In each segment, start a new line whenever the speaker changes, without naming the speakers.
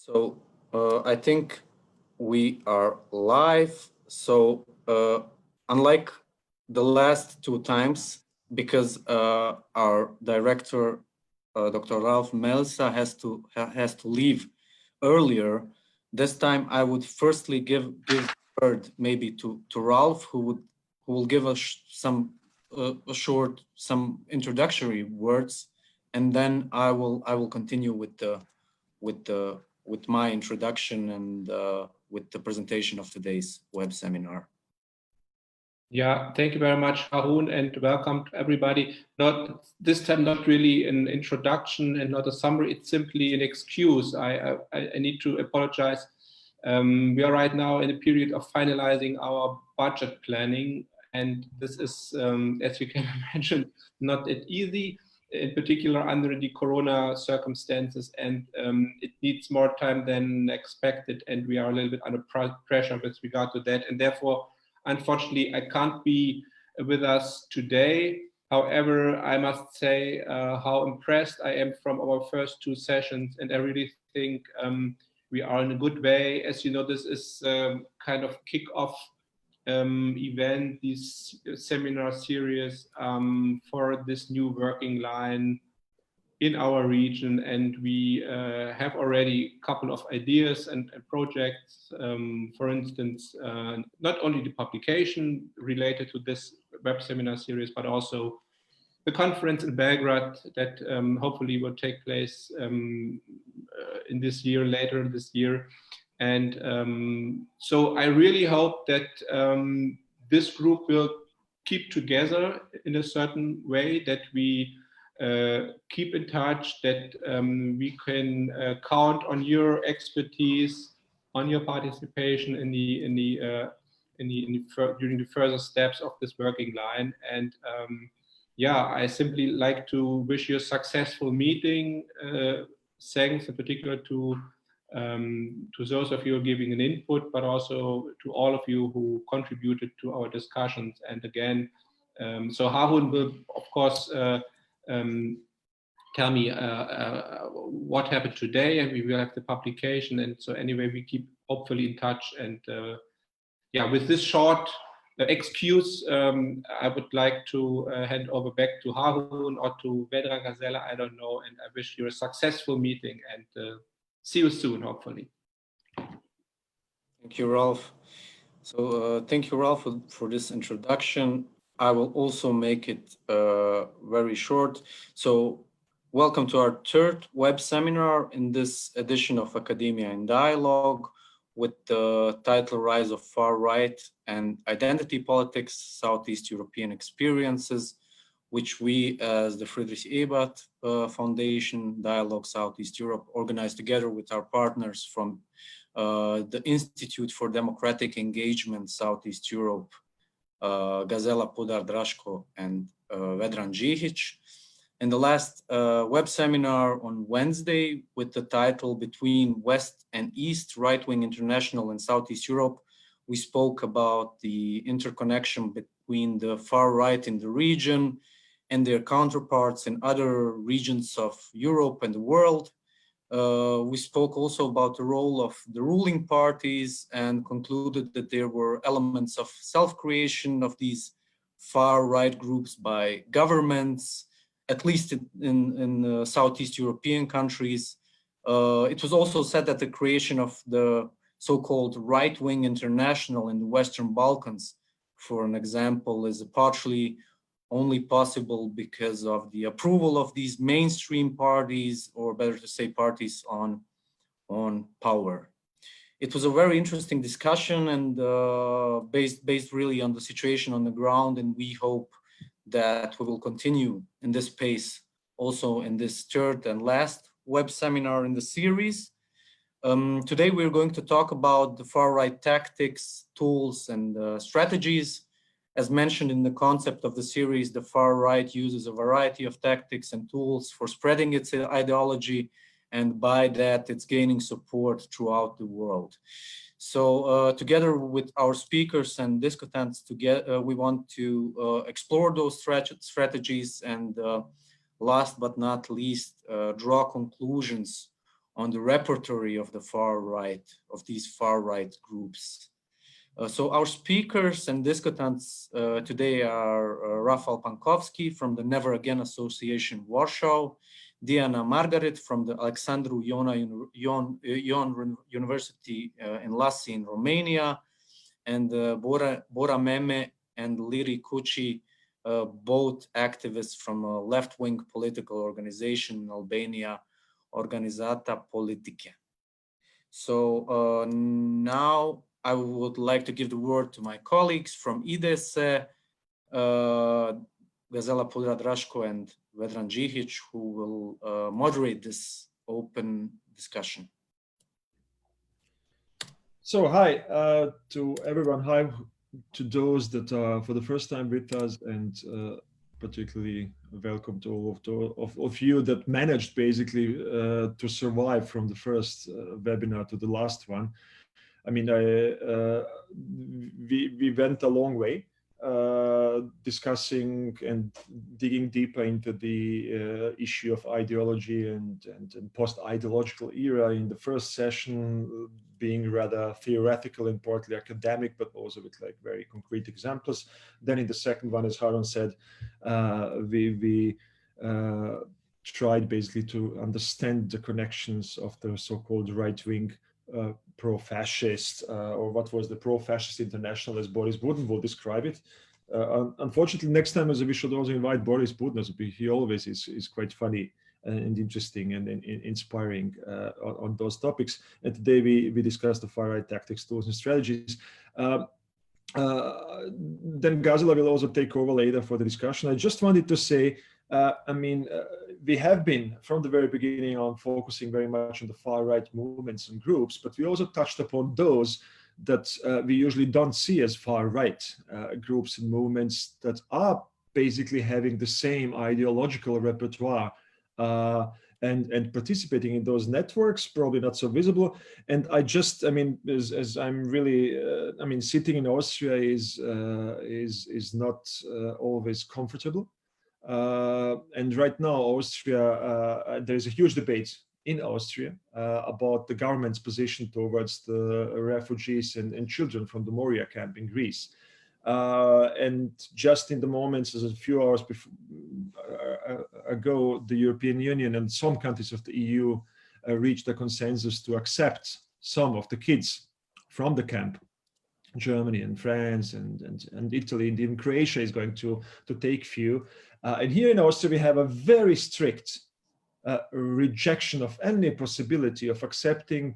So I think we are live. So unlike the last two times, because our director, Dr. Ralph Melsa, has to leave earlier, this time I would firstly give word maybe to Ralph, who will give us some some introductory words, and then I will continue with with my introduction and with the presentation of today's web seminar.
Yeah, thank you very much, Harun, and welcome to everybody. Not this time, not really an introduction and not a summary. It's simply an excuse. I need to apologize. We are right now in a period of finalizing our budget planning, and this is, as you can imagine, not that easy, in particular under the corona circumstances, and it needs more time than expected, and we are a little bit under pressure with regard to that, and therefore, unfortunately, I can't be with us today. However, I must say how impressed I am from our first two sessions, and I really think we are in a good way. As you know, this is kind of kick-off event, this seminar series for this new working line in our region, and we have already a couple of ideas and projects. For instance, not only the publication related to this web seminar series, but also the conference in Belgrade that hopefully will take place in this year, later this year. And so I really hope that this group will keep together in a certain way, that we keep in touch, that we can count on your expertise, on your participation during the further steps of this working line. And yeah, I simply like to wish you a successful meeting. Thanks in particular to those of you who are giving an input, but also to all of you who contributed to our discussions. And again, so Harun will, of course, tell me what happened today, and we will have the publication. And so anyway, we keep hopefully in touch. And yeah, with this short excuse, I would like to hand over back to Harun or to Vedran Gazella, I don't know, and I wish you a successful meeting, and see you soon, hopefully.
Thank you, Ralph. So thank you, Ralph, for this introduction. I will also make it very short. So welcome to our third web seminar in this edition of Academia in Dialogue, with the title Rise of Far Right and Identity Politics, Southeast European Experiences, which we as the Friedrich Ebert Foundation, Dialogue Southeast Europe, organized together with our partners from the Institute for Democratic Engagement, Southeast Europe, Gazela Podar-Draško and Vedran Džihić. In the last web seminar on Wednesday, with the title Between West and East, Right-Wing International in Southeast Europe, we spoke about the interconnection between the far right in the region and their counterparts in other regions of Europe and the world. We spoke also about the role of the ruling parties and concluded that there were elements of self-creation of these far right groups by governments, at least in Southeast European countries. It was also said that the creation of the so-called right-wing international in the Western Balkans, for an example, is partially only possible because of the approval of these mainstream parties, or better to say parties on power. It was a very interesting discussion and based really on the situation on the ground, and we hope that we will continue in this pace also in this third and last web seminar in the series. Today we're going to talk about the far-right tactics, tools, and strategies. As mentioned in the concept of the series, the far-right uses a variety of tactics and tools for spreading its ideology, and by that it's gaining support throughout the world. So together with our speakers and discussants, we want to explore those strategies and last but not least, draw conclusions on the repertory of the far right, of these far right groups. So our speakers and discutants today are Rafał Pankowski from the Never Again Association Warsaw, Diana Margaret from the Alexandru Ion University in Lassi in Romania, and Bora Meme and Liri Kuci, both activists from a left-wing political organization in Albania, Organizata Politike. So now I would like to give the word to my colleagues from IDES, Gazela Podra-Draško and Vedran Džihić, who will moderate this open discussion.
So hi to everyone. Hi to those that are for the first time with us, and particularly welcome to all of you that managed basically to survive from the first webinar to the last one. I mean, we went a long way discussing and digging deeper into the issue of ideology and post-ideological era in the first session, being rather theoretical and partly academic, but also with like very concrete examples. Then in the second one, as Harun said, we tried basically to understand the connections of the so-called right-wing pro-fascist, or what was the pro-fascist international as Boris Budin will describe it. Unfortunately, next time we should also invite Boris Budin. He always is quite funny and interesting and inspiring on those topics. And today we discussed the far-right tactics, tools, and strategies. Then Gazela will also take over later for the discussion. I just wanted to say, we have been from the very beginning on focusing very much on the far-right movements and groups, but we also touched upon those that we usually don't see as far-right groups and movements that are basically having the same ideological repertoire and participating in those networks, probably not so visible. And as I'm really, sitting in Austria is not always comfortable. And right now, Austria, there is a huge debate in Austria about the government's position towards the refugees and children from the Moria camp in Greece. And just in the moments, as a few hours ago, the European Union and some countries of the EU reached a consensus to accept some of the kids from the camp. Germany and France and Italy, and even Croatia is going to take few. And here in Austria, we have a very strict rejection of any possibility of accepting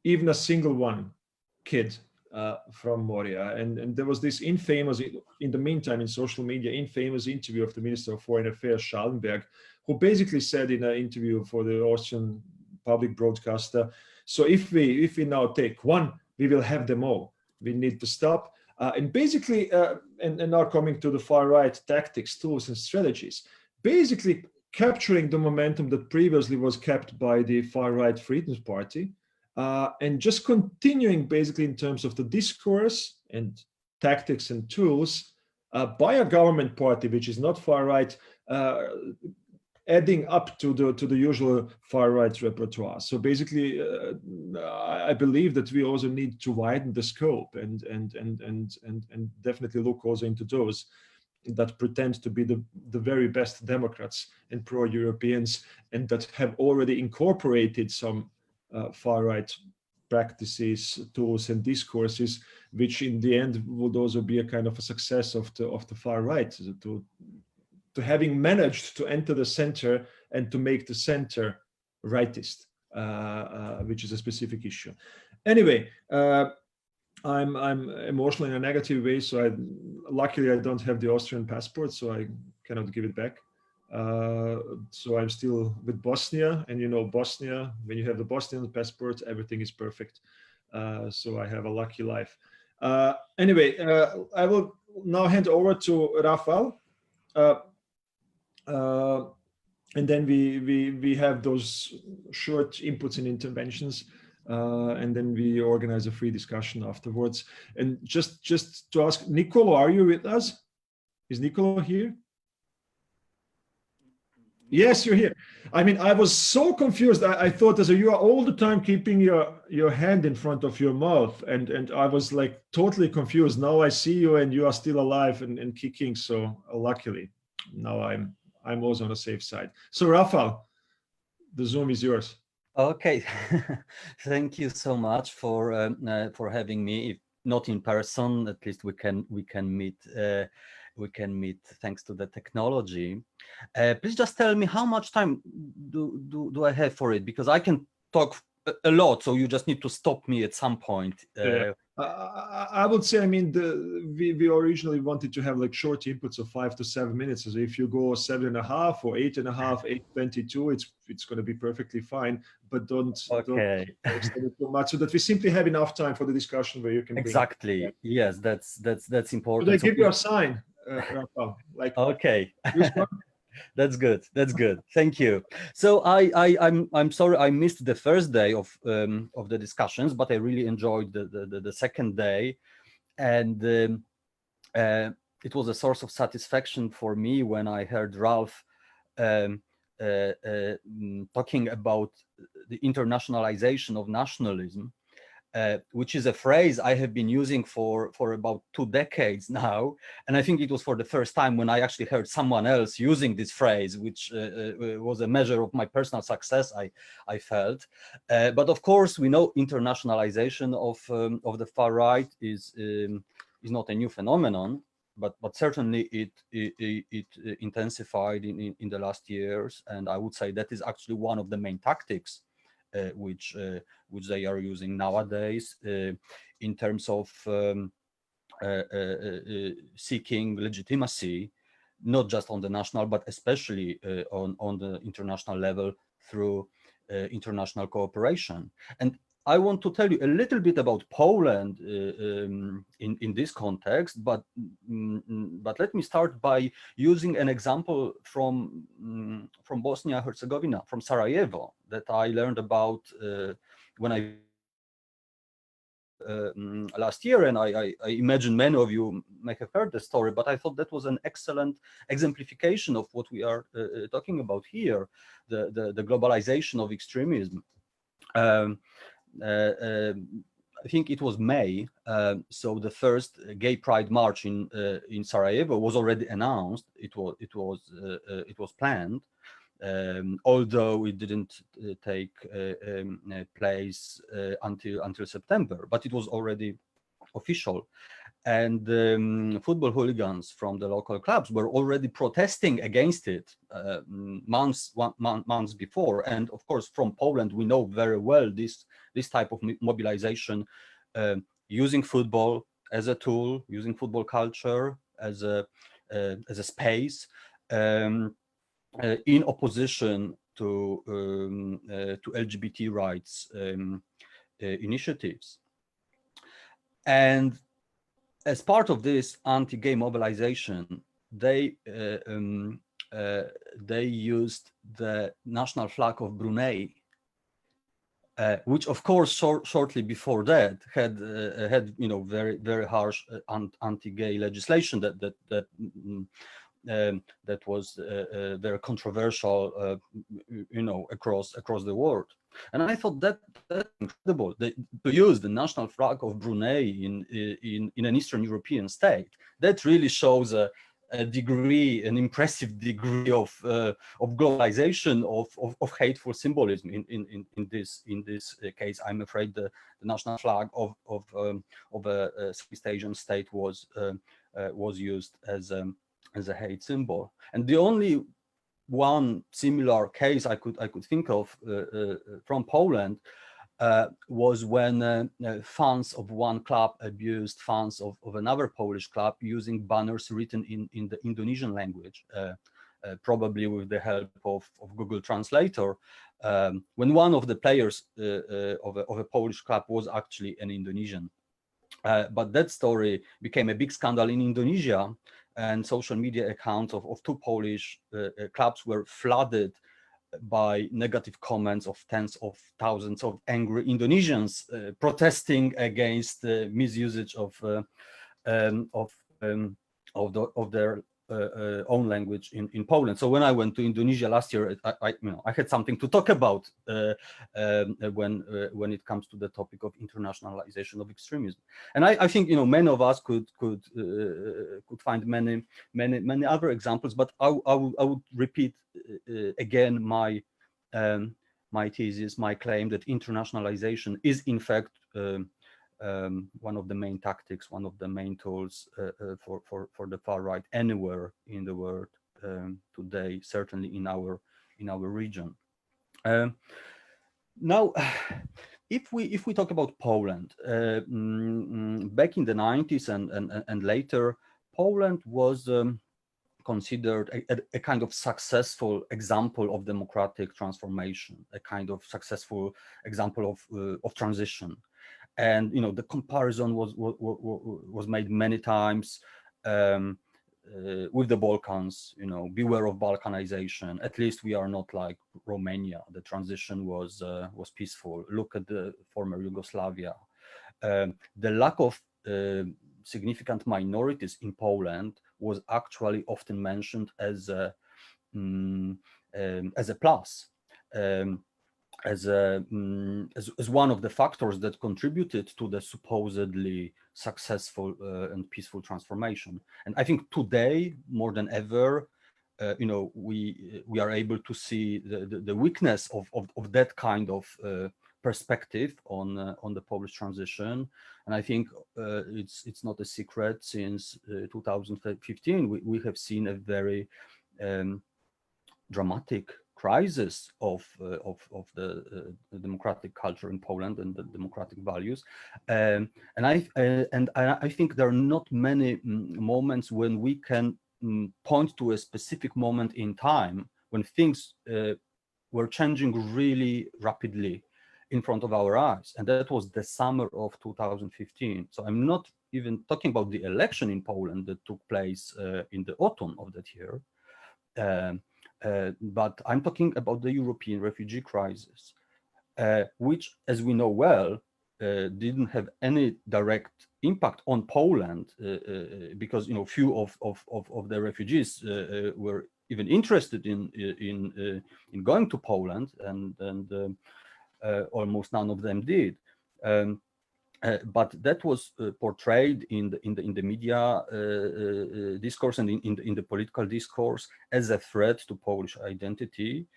even a single one kid from Moria. And there was this infamous, in the meantime, in social media, infamous interview of the Minister of Foreign Affairs, Schallenberg, who basically said in an interview for the Austrian public broadcaster, so if we now take one, we will have them all. We need to stop. And basically, and now coming to the far-right tactics, tools, and strategies, basically capturing the momentum that previously was kept by the far-right Freedoms Party, and just continuing basically in terms of the discourse and tactics and tools by a government party, which is not far-right, adding up to the usual far-right repertoire. So basically, I believe that we also need to widen the scope and definitely look also into those that pretend to be the very best Democrats and pro-Europeans, and that have already incorporated some far-right practices, tools, and discourses, which in the end would also be a kind of a success of the far-right, to having managed to enter the center and to make the center rightist, which is a specific issue. Anyway, I'm emotional in a negative way, so luckily I don't have the Austrian passport, so I cannot give it back. So I'm still with Bosnia, and you know Bosnia, when you have the Bosnian passport, everything is perfect. So I have a lucky life. Anyway, I will now hand over to Rafał. And then we have those short inputs and interventions, and then we organize a free discussion afterwards. And just to ask, Nicolo, are you with us? Is Nicolo here? Yes, you're here. I mean, I was so confused. I thought as you are all the time keeping your hand in front of your mouth, and I was like totally confused. Now I see you and you are still alive and kicking. So luckily, now I'm also on the safe side. So Rafael, the Zoom is yours.
Okay, thank you so much for having me. If not in person, at least we can meet. We can meet thanks to the technology. Please just tell me how much time do I have for it, because I can talk a lot. So you just need to stop me at some point.
Yeah. I would say, I mean, we originally wanted to have like short inputs of 5 to 7 minutes. So if you go 7.5 or 8.5, 8:22, it's going to be perfectly fine. But don't extend it too much, so that we simply have enough time for the discussion where you can
exactly.
bring
Yes, that's important.
Should I give you a sign, Rafael? Like
okay.
this one?
That's good. That's good. Thank you. So I'm sorry I missed the first day of the discussions, but I really enjoyed the second day, and it was a source of satisfaction for me when I heard Ralph talking about the internationalization of nationalism. Which is a phrase I have been using for about 2 decades now. And I think it was for the first time when I actually heard someone else using this phrase, which was a measure of my personal success, I felt. But of course, we know internationalization of the far right is not a new phenomenon, but certainly it intensified in the last years. And I would say that is actually one of the main tactics which they are using nowadays in terms of seeking legitimacy, not just on the national, but especially on the international level through international cooperation. And I want to tell you a little bit about Poland in this context, but let me start by using an example from Bosnia-Herzegovina, from Sarajevo, that I learned about when I last year, and I imagine many of you may have heard the story, but I thought that was an excellent exemplification of what we are talking about here, the globalization of extremism. I think it was May, so the first Gay Pride March in Sarajevo was already announced. It was planned, although it didn't take place until September, but it was already official. And football hooligans from the local clubs were already protesting against it months before. And of course, from Poland, we know very well this type of mobilization, using football as a tool, using football culture as a space, in opposition to LGBT rights initiatives. And as part of this anti-gay mobilization, they used the national flag of Brunei, which, of course, shortly before that had very harsh anti-gay legislation that was very controversial, across the world. And I thought that's incredible to use the national flag of Brunei in an Eastern European state. That really shows an impressive degree of globalization of hateful symbolism. In this case, I'm afraid the national flag of a Southeast Asian state was used as a hate symbol. And the only one similar case I could think of from Poland was when fans of one club abused fans of another Polish club using banners written in the Indonesian language, probably with the help of Google Translator, when one of the players of a Polish club was actually an Indonesian. But that story became a big scandal in Indonesia, and social media accounts of 2 Polish clubs were flooded by negative comments of tens of thousands of angry Indonesians protesting against the misusage of their own language in Poland. So when I went to Indonesia last year, I had something to talk about when it comes to the topic of internationalization of extremism. And I think many of us could find many other examples, but I would repeat again my thesis, my claim that internationalization is in fact one of the main tactics, one of the main tools for the far right anywhere in the world today, certainly in our region. Now, if we talk about Poland, back in the 90s and later, Poland was considered a kind of successful example of democratic transformation, a kind of successful example of transition. And the comparison was made many times with the Balkans. Beware of Balkanization. At least we are not like Romania. The transition was peaceful. Look at the former Yugoslavia. The lack of significant minorities in Poland was actually often mentioned as a plus. As one of the factors that contributed to the supposedly successful and peaceful transformation. And I think today, more than ever, we are able to see the weakness of that kind of perspective on the Polish transition. And I think it's not a secret. Since 2015, we have seen a very dramatic crisis of the democratic culture in Poland and the democratic values, and I think there are not many moments when we can point to a specific moment in time when things were changing really rapidly in front of our eyes, and that was the summer of 2015. So I'm not even talking about the election in Poland that took place in the autumn of that year. But I'm talking about the European refugee crisis, which, as we know well, didn't have any direct impact on Poland because few of the refugees were even interested in going to Poland, and almost none of them did. But that was portrayed in the media discourse and in the political discourse as a threat to Polish identity,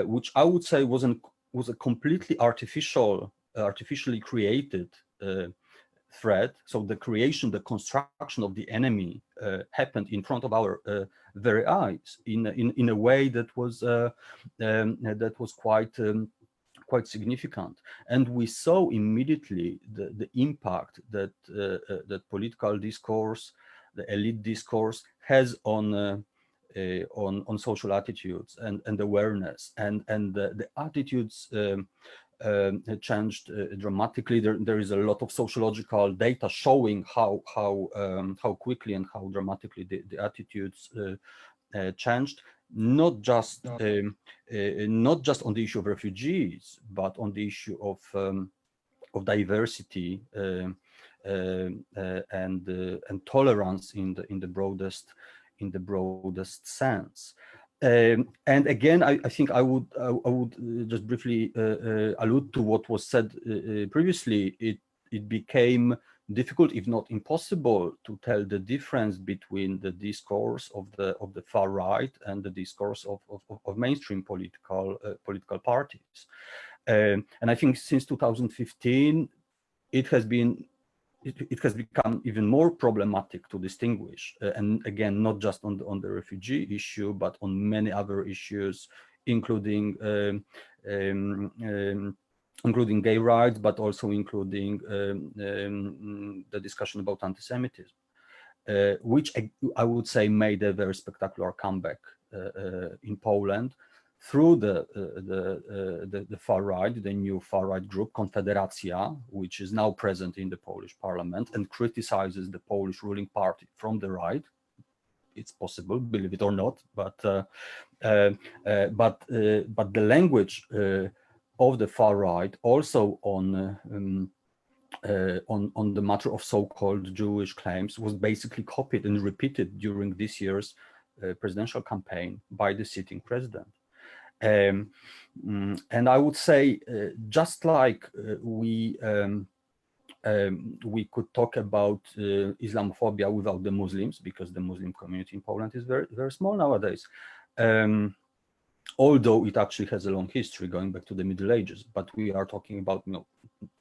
which I would say was a completely artificially created threat. So the construction of the enemy happened in front of our very eyes in a way that was quite significant, and we saw immediately the impact that that political discourse, the elite discourse, has on social attitudes and awareness, and the attitudes changed dramatically. There is a lot of sociological data showing how quickly and how dramatically the attitudes changed. Not just on the issue of refugees, but on the issue of diversity and tolerance in the broadest sense. And again, I think I would just briefly allude to what was said previously. It became difficult, if not impossible, to tell the difference between the discourse of the far right and the discourse of mainstream political parties. And I think since 2015, it has become even more problematic to distinguish. And again, not just on the refugee issue, but on many other issues, including gay rights, but also including the discussion about anti-Semitism, which I would say made a very spectacular comeback in Poland through the far right, the new far right group, Konfederacja, which is now present in the Polish parliament and criticizes the Polish ruling party from the right. It's possible, believe it or not, but the language of the far right, also on on the matter of so-called Jewish claims was basically copied and repeated during this year's presidential campaign by the sitting president. And I would say, just like we could talk about Islamophobia without the Muslims, because the Muslim community in Poland is very, very small nowadays. Although it actually has a long history going back to the Middle Ages, but we are talking about, you know,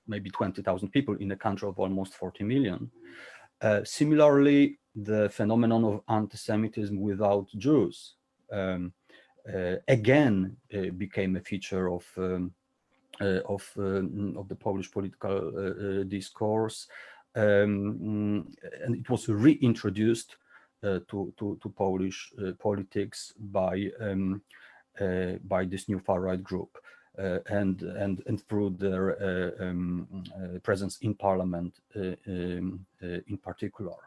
maybe 20,000 people in a country of almost 40 million. Similarly, the phenomenon of anti-Semitism without Jews again became a feature of the Polish political discourse, and it was reintroduced to Polish politics by this new far-right group, and through their presence in parliament in particular.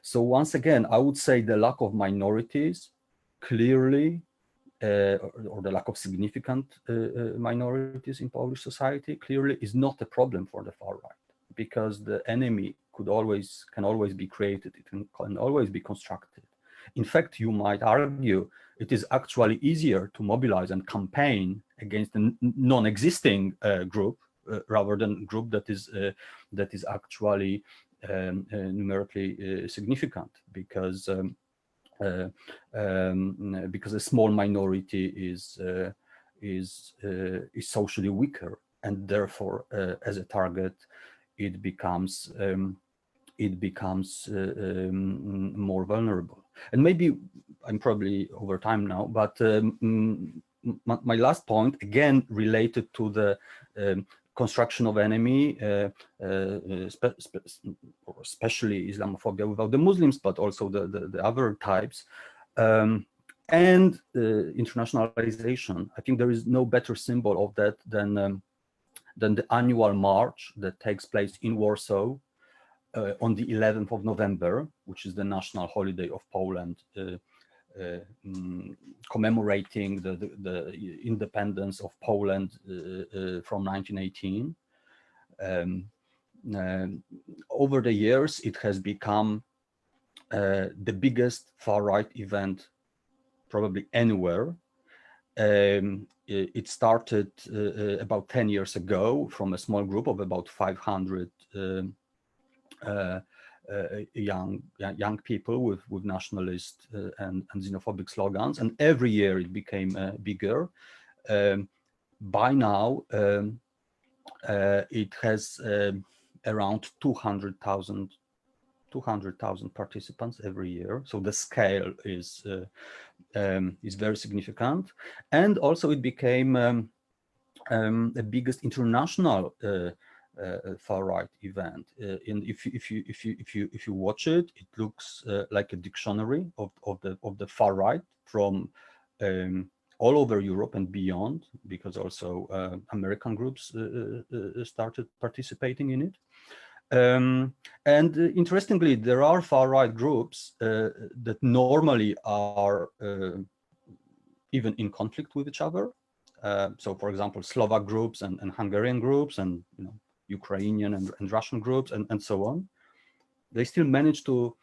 So once again, I would say the lack of minorities clearly, or the lack of significant minorities in Polish society clearly is not a problem for the far right, because the enemy can always be created, it can always be constructed. In fact, you might argue it is actually easier to mobilize and campaign against a non-existing group rather than a group that is actually numerically significant, because a small minority is socially weaker, and therefore, as a target, it becomes more vulnerable. And maybe I'm probably over time now, but my last point, again related to the construction of enemy, especially Islamophobia without the Muslims, but also the other types, and internationalization. I think there is no better symbol of that than the annual march that takes place in Warsaw on the 11th of November, which is the national holiday of Poland, commemorating the independence of Poland from 1918. Over the years, it has become the biggest far-right event probably anywhere. It started about 10 years ago from a small group of about 500 young people with nationalist and xenophobic slogans, and every year it became bigger. By now, it has around 200,000 participants every year. So the scale is very significant, and also it became the biggest international far-right event. And if you watch it, it looks like a dictionary of the far right from all over Europe and beyond, because also American groups started participating in it. And interestingly, there are far-right groups that normally are even in conflict with each other. So, for example, Slovak groups and Hungarian groups, and Ukrainian and Russian groups, and so on. They still manage to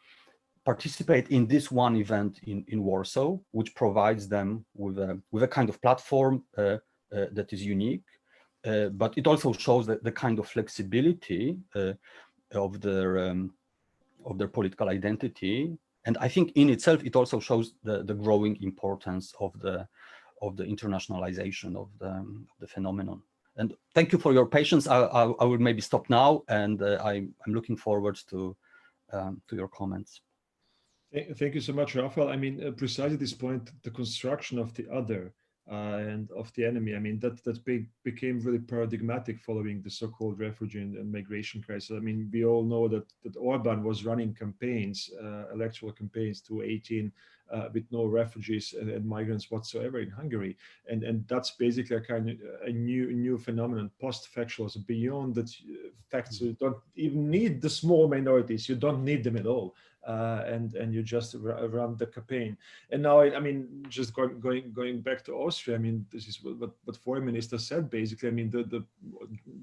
participate in this one event in Warsaw, which provides them with a kind of platform that is unique. But it also shows that the kind of flexibility of their political identity, and I think in itself it also shows the growing importance of the internationalization of the phenomenon. And thank you for your patience. I will maybe stop now, and I'm looking forward to your comments.
Thank you so much, Raphael. I mean, precisely this point, the construction of the other and of the enemy. I mean, that became really paradigmatic following the so-called refugee and migration crisis. I mean, we all know that Orban was running campaigns, electoral campaigns to 18 with no refugees and migrants whatsoever in Hungary. And that's basically a kind of a new phenomenon, post-factual, so beyond that facts. You don't even need the small minorities. You don't need them at all. And you just run the campaign. And now, I mean, just going back to Austria, I mean, this is what Foreign Minister said, basically. I mean, the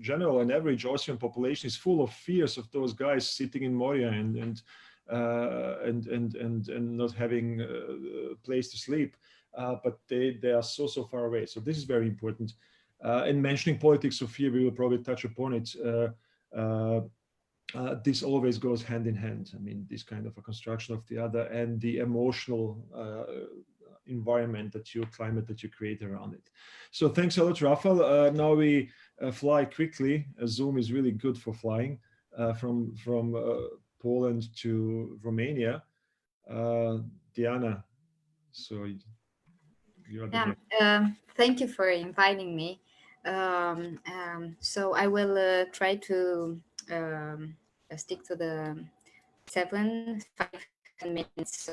general and average Austrian population is full of fears of those guys sitting in Moria and not having a place to sleep. But they are so far away. So this is very important. And mentioning politics of fear, we will probably touch upon it. This always goes hand in hand. I mean, this kind of a construction of the other and the emotional environment climate that you create around it. So thanks a lot, Rafael. Now we fly quickly. Zoom is really good for flying from Poland to Romania. Diana, so you're the next.
Thank you for inviting me. So I will try to stick to the 7-5 minutes.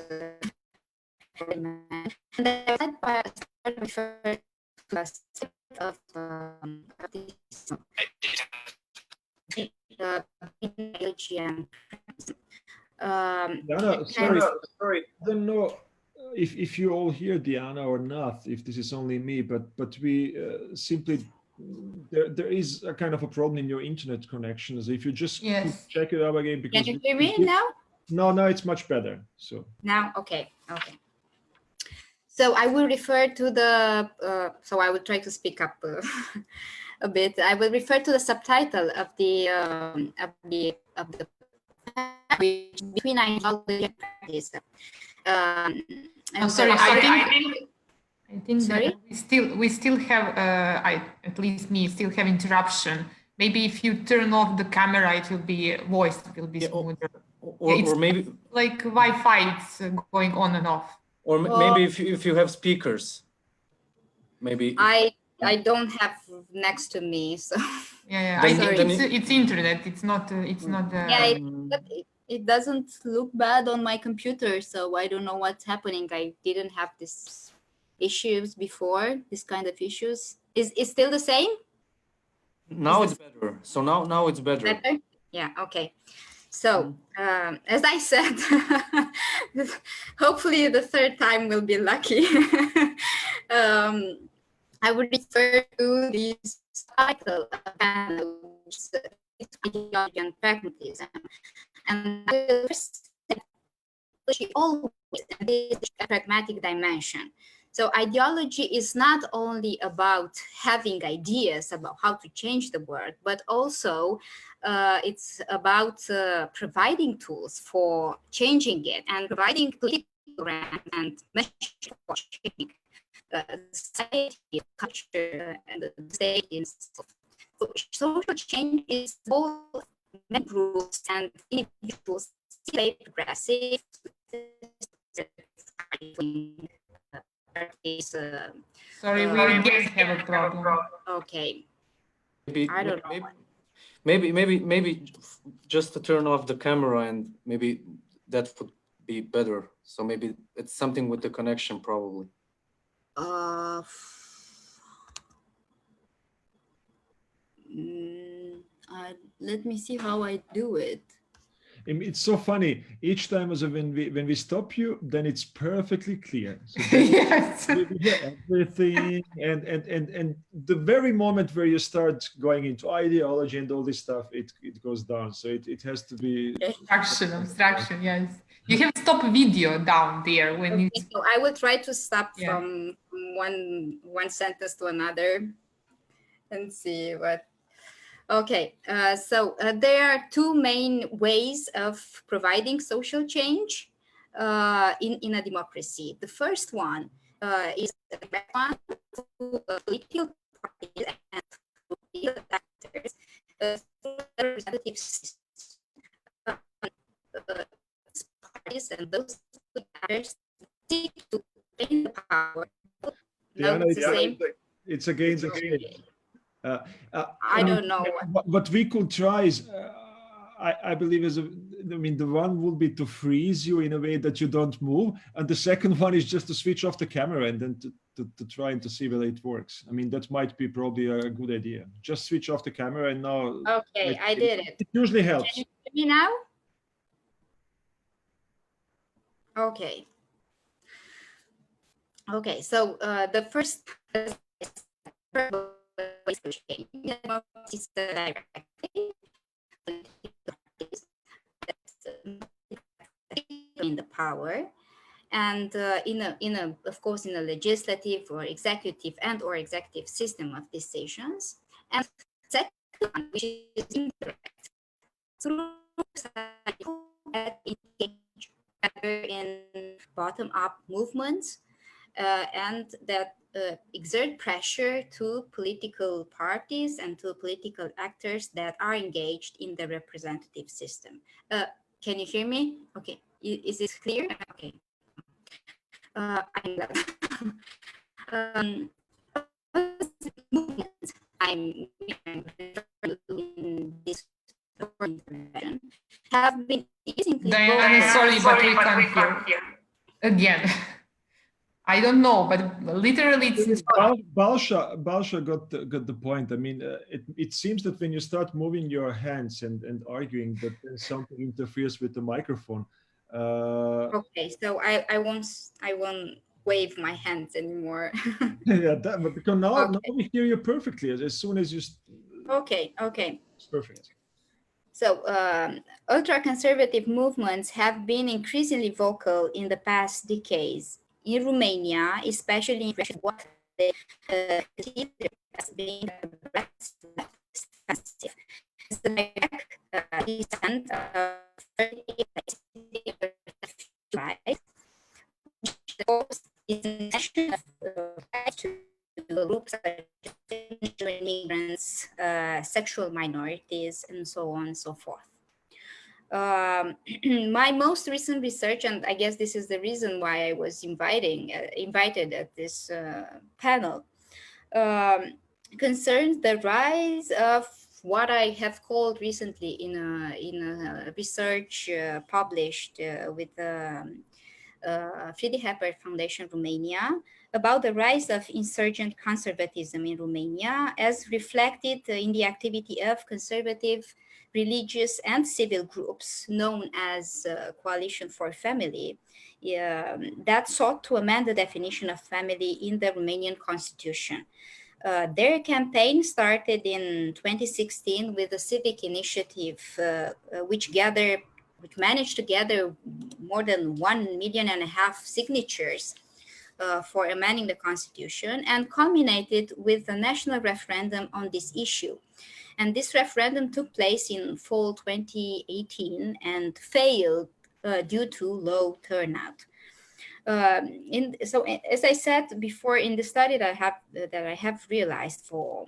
And I start with a set of the ideology and
Diana, sorry, I don't know if you all hear Diana or not, if this is only me, but we simply there is a kind of a problem in your internet connection. So if you just check it out again, because
can you hear me now?
No, it's much better. So
now, okay. So I will refer to the. So I will try to speak up a bit. I will refer to the subtitle of the between ideology and practice.
Sorry, I think
sorry?
we still have at least me still have interruption. Maybe if you turn off the camera, it will be voice will be smoother.
Or maybe
like Wi-Fi, it's going on and off.
Or maybe if you have speakers, maybe.
I don't have next to me, so.
Yeah. I think it's internet. It's not.
Yeah, it doesn't look bad on my computer, so I don't know what's happening. I didn't have this issues before. This kind of issues is still the same.
Now it's better. So now it's better.
Better? Yeah. Okay. So as I said, hopefully the third time will be lucky. I would refer to this title, ideology and pragmatism, and she always is a pragmatic dimension. So ideology is not only about having ideas about how to change the world, but also it's about providing tools for changing it and providing political and message for changing society, culture, and the state itself. So social change is both many groups and individuals still progressive.
Sorry, we again have a problem.
Okay.
I don't know. Maybe just to turn off the camera, and maybe that would be better. So maybe it's something with the connection, probably.
Let me see how I do it.
It's so funny. Each time when we stop you, then it's perfectly clear. So
yes.
We hear everything, and the very moment where you start going into ideology and all this stuff, it goes down. So it has to be
abstraction. Yes, you have stop video down there when you.
So I will try to stop from one sentence to another, and see what. Okay, so there are two main ways of providing social change in a democracy. The first one is the one through political parties and political actors, through representative systems. Parties and those actors seek to gain the power.
It's against the game.
I don't know.
What we could try is, I believe, I mean, the one will be to freeze you in a way that you don't move, and the second one is just to switch off the camera and then to try and to see whether it works. I mean, that might be probably a good idea. Just switch off the camera and now.
Okay, I did it.
It usually helps.
Can you hear me now? Okay. Okay, so the first in the power, and of course in a legislative or executive or executive system of decisions, and second one, which is indirect, through in bottom-up movements, and that exert pressure to political parties and to political actors that are engaged in the representative system. Can you hear me? Okay, is this clear? Okay. I'm in this intervention have been
Diana, sorry, but we can't hear. Again. I don't know, but literally it's
Balsha got the point. I mean, it seems that when you start moving your hands and arguing, that then something interferes with the microphone.
Okay, so I won't wave my hands anymore.
Yeah, but because now we hear you perfectly as soon as you.
Okay.
It's perfect.
So ultra-conservative movements have been increasingly vocal in the past decades. In Romania, especially in what they consider as being expensive. The direct descent of groups like immigrants, sexual minorities, and so on and so forth. My most recent research, and I guess this is the reason why I was invited at this panel, concerns the rise of what I have called recently in a research published with Friedrich Ebert Foundation Romania about the rise of insurgent conservatism in Romania as reflected in the activity of conservative religious and civil groups known as Coalition for Family that sought to amend the definition of family in the Romanian constitution. Their campaign started in 2016 with a civic initiative which managed to gather more than 1.5 million signatures for amending the constitution, and culminated with a national referendum on this issue. And this referendum took place in fall 2018 and failed due to low turnout. So as I said before, in the study that I have realized for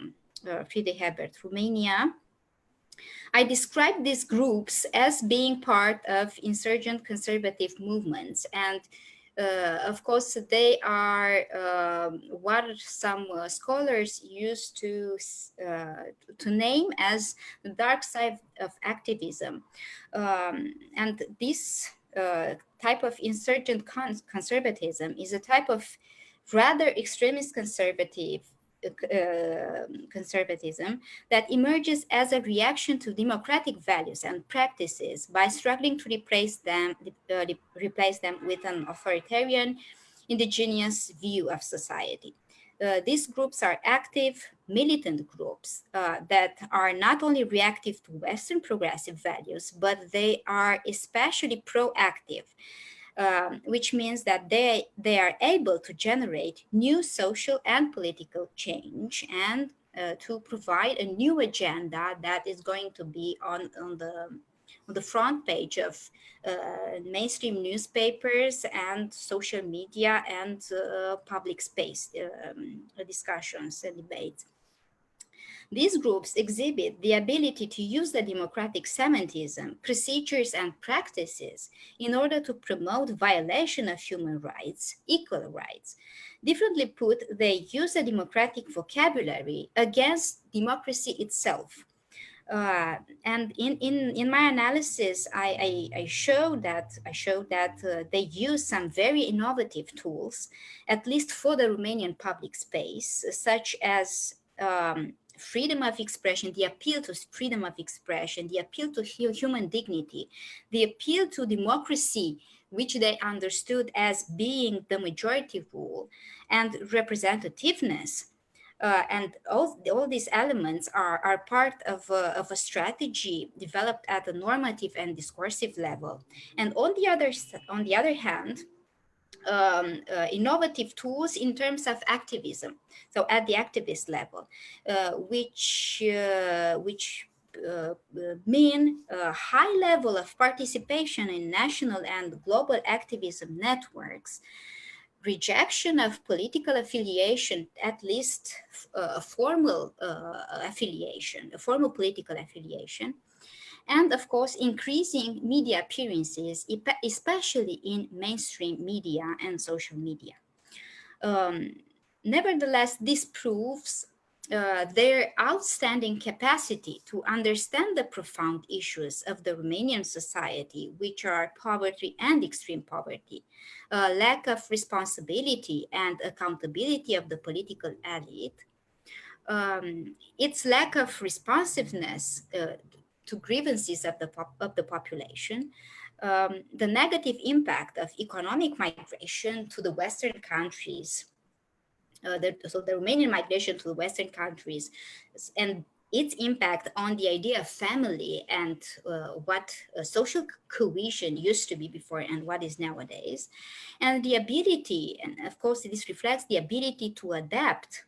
Friedrich Ebert Romania, I describe these groups as being part of insurgent conservative movements, and of course, they are what some scholars used to name as the dark side of activism, and this type of insurgent conservatism is a type of rather extremist conservatism that emerges as a reaction to democratic values and practices by struggling to replace them with an authoritarian, indigenous view of society. These groups are active, militant groups that are not only reactive to Western progressive values, but they are especially proactive. Which means that they are able to generate new social and political change and to provide a new agenda that is going to be on the front page of mainstream newspapers and social media and public space discussions and debates. These groups exhibit the ability to use the democratic Semitism, procedures, and practices in order to promote violation of human rights, equal rights. Differently put, they use a democratic vocabulary against democracy itself. And in my analysis, I showed that they use some very innovative tools, at least for the Romanian public space, such as freedom of expression, the appeal to freedom of expression, the appeal to human dignity, the appeal to democracy, which they understood as being the majority rule, and representativeness. And all these elements are part of a strategy developed at the normative and discursive level. And on the other hand, innovative tools in terms of activism, so at the activist level, which mean a high level of participation in national and global activism networks, rejection of political affiliation, at least a formal affiliation, a formal political affiliation, and of course, increasing media appearances, especially in mainstream media and social media. Nevertheless, this proves their outstanding capacity to understand the profound issues of the Romanian society, which are poverty and extreme poverty, lack of responsibility and accountability of the political elite, its lack of responsiveness to grievances of the population, the negative impact of economic migration to the Western countries, so the Romanian migration to the Western countries, and its impact on the idea of family and what social cohesion used to be before and what is nowadays, and the ability, and of course this reflects the ability to adapt,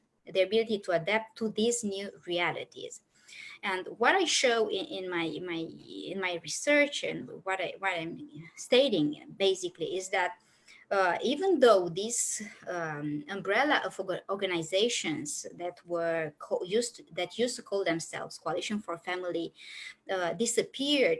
to these new realities. And what I show in my research, and what I'm stating basically, is that even though this umbrella of organizations that used to call themselves Coalition for Family disappeared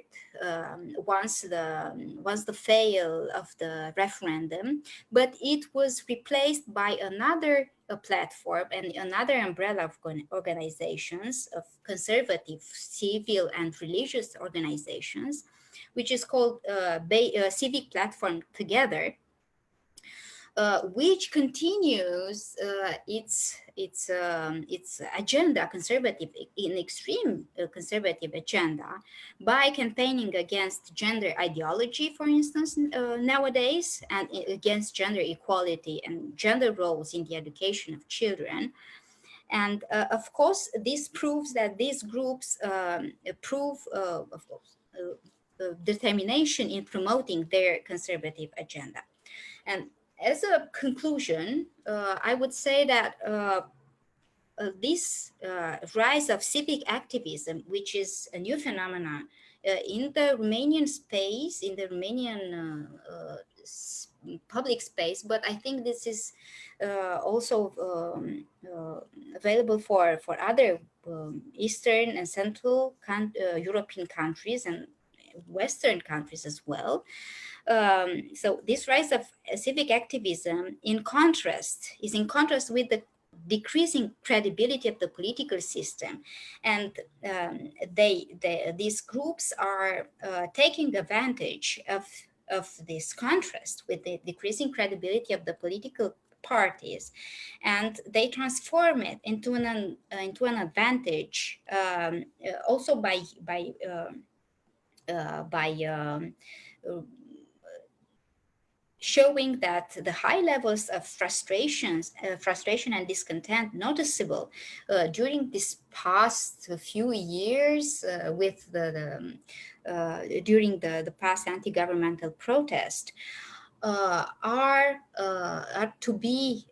once the fail of the referendum, but it was replaced by another platform and another umbrella of organizations, of conservative, civil, and religious organizations, which is called Civic Platform Together, which continues its agenda, conservative, in extreme conservative agenda, by campaigning against gender ideology, for instance, nowadays, and against gender equality and gender roles in the education of children. And of course, this proves that these groups of course, determination in promoting their conservative agenda. And as a conclusion, I would say that this rise of civic activism, which is a new phenomenon in the Romanian space, in the Romanian public space, but I think this is also available for other Eastern and Central European countries and Western countries as well. So this rise of civic activism, is in contrast with the decreasing credibility of the political system, and these groups are taking advantage of this contrast with the decreasing credibility of the political parties, and they transform it into an advantage, also by showing that the high levels of frustration and discontent noticeable during this past few years with during the past anti-governmental protest are to be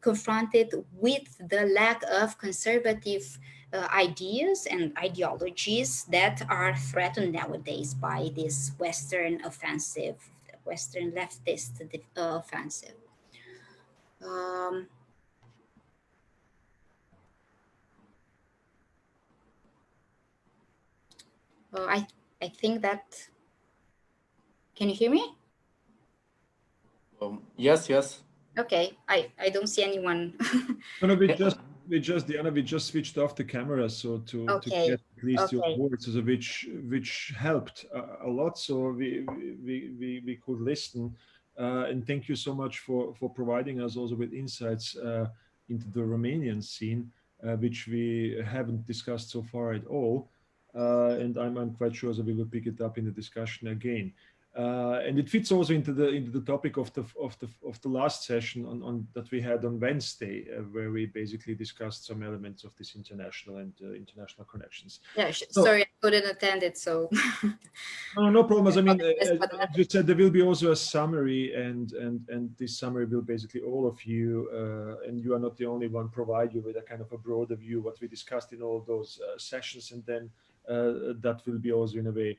confronted with the lack of conservative ideas and ideologies that are threatened nowadays by this Western leftist offensive. I think that. Can you hear me?
Yes.
Okay, I don't see anyone.
Gonna be just Diana, we just switched off the camera, so to
Okay.
get at least your
Okay.
words, so which helped a lot, so we could listen. And thank you so much for providing us also with insights into the Romanian scene, which we haven't discussed so far at all. And I'm quite sure that we will pick it up in the discussion again. And it fits also into the topic of the last session on that we had on Wednesday, where we basically discussed some elements of this international and international connections.
Yeah,
So,
sorry, I couldn't attend it, so.
no problems. I mean, as you said, there will be also a summary, and this summary will basically all of you, and you are not the only one, provide you with a kind of a broader view what we discussed in all those sessions, and then that will be also in a way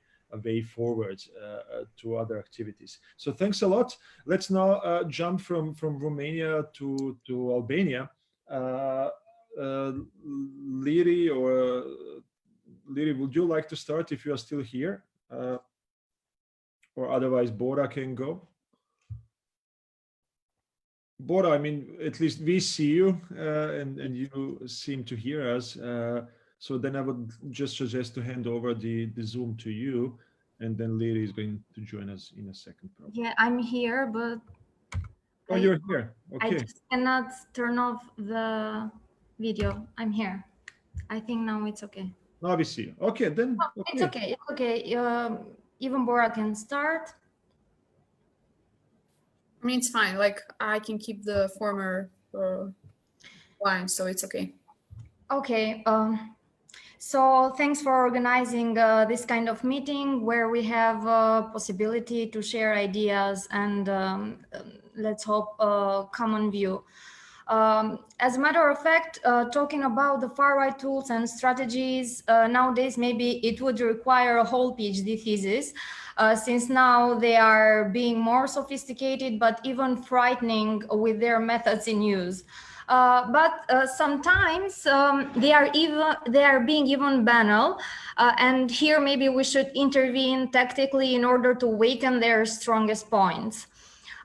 forward to other activities. So thanks a lot. Let's now jump from Romania to Albania. Liri, would you like to start if you are still here? Or otherwise Bora can go. Bora, I mean, at least we see you and you seem to hear us. So then I would just suggest to hand over the Zoom to you, and then Liri is going to join us in a second. Probably.
Yeah, I'm here, but
oh, you're here. Okay.
I just cannot turn off the video. I'm here. I think now it's okay.
Now we see you. Okay, then.
Oh, okay. It's okay. It's okay. Even Bora can start.
I mean, it's fine. Like, I can keep the former line, so it's okay.
Okay. So thanks for organizing this kind of meeting where we have a possibility to share ideas and let's hope a common view. As a matter of fact, talking about the far-right tools and strategies, nowadays maybe it would require a whole PhD thesis, since now they are being more sophisticated but even frightening with their methods in use. But sometimes they are being even banal, and here maybe we should intervene tactically in order to weaken their strongest points.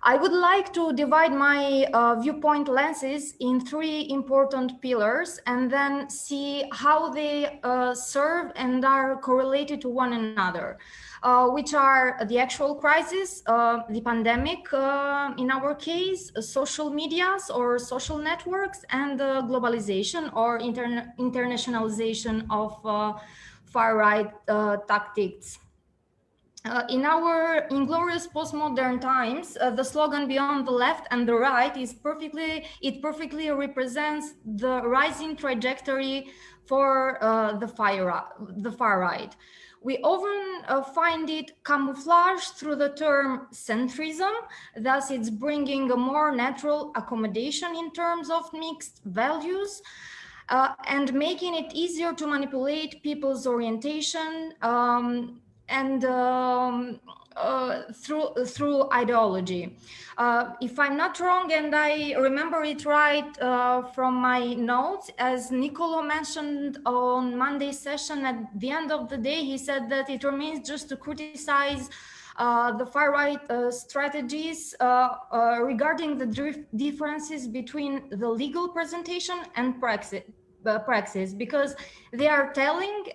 I would like to divide my viewpoint lenses in three important pillars and then see how they serve and are correlated to one another, which are the actual crisis, the pandemic in our case, social medias or social networks, and globalization or internationalization of far-right tactics. In our inglorious postmodern times, the slogan "Beyond the left and the right" is perfectly represents the rising trajectory for the far right. We often find it camouflaged through the term centrism, thus it's bringing a more natural accommodation in terms of mixed values, and making it easier to manipulate people's orientation and through ideology. If I'm not wrong, and I remember it right from my notes, as Nicolo mentioned on Monday's session, at the end of the day, he said that it remains just to criticize the far-right strategies regarding the differences between the legal presentation and praxis, because they are telling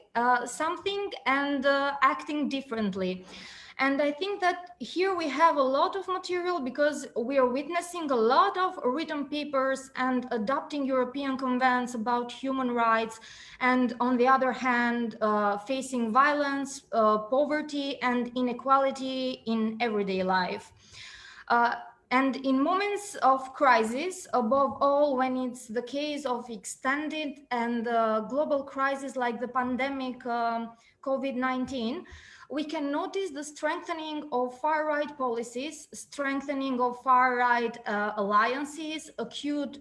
something and acting differently. And I think that here we have a lot of material because we are witnessing a lot of written papers and adopting European conventions about human rights. And on the other hand, facing violence, poverty, and inequality in everyday life. And in moments of crisis, above all, when it's the case of extended and global crisis like the pandemic COVID-19, we can notice the strengthening of far-right policies, strengthening of far-right alliances, acute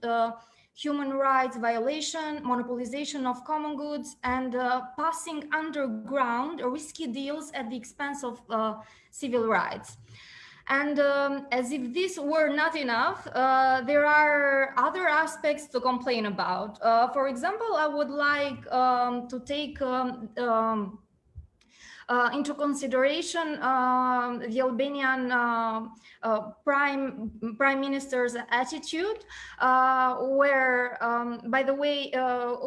human rights violation, monopolization of common goods, and passing underground risky deals at the expense of civil rights. And as if this were not enough, there are other aspects to complain about. into consideration the Albanian prime minister's attitude, where, by the way,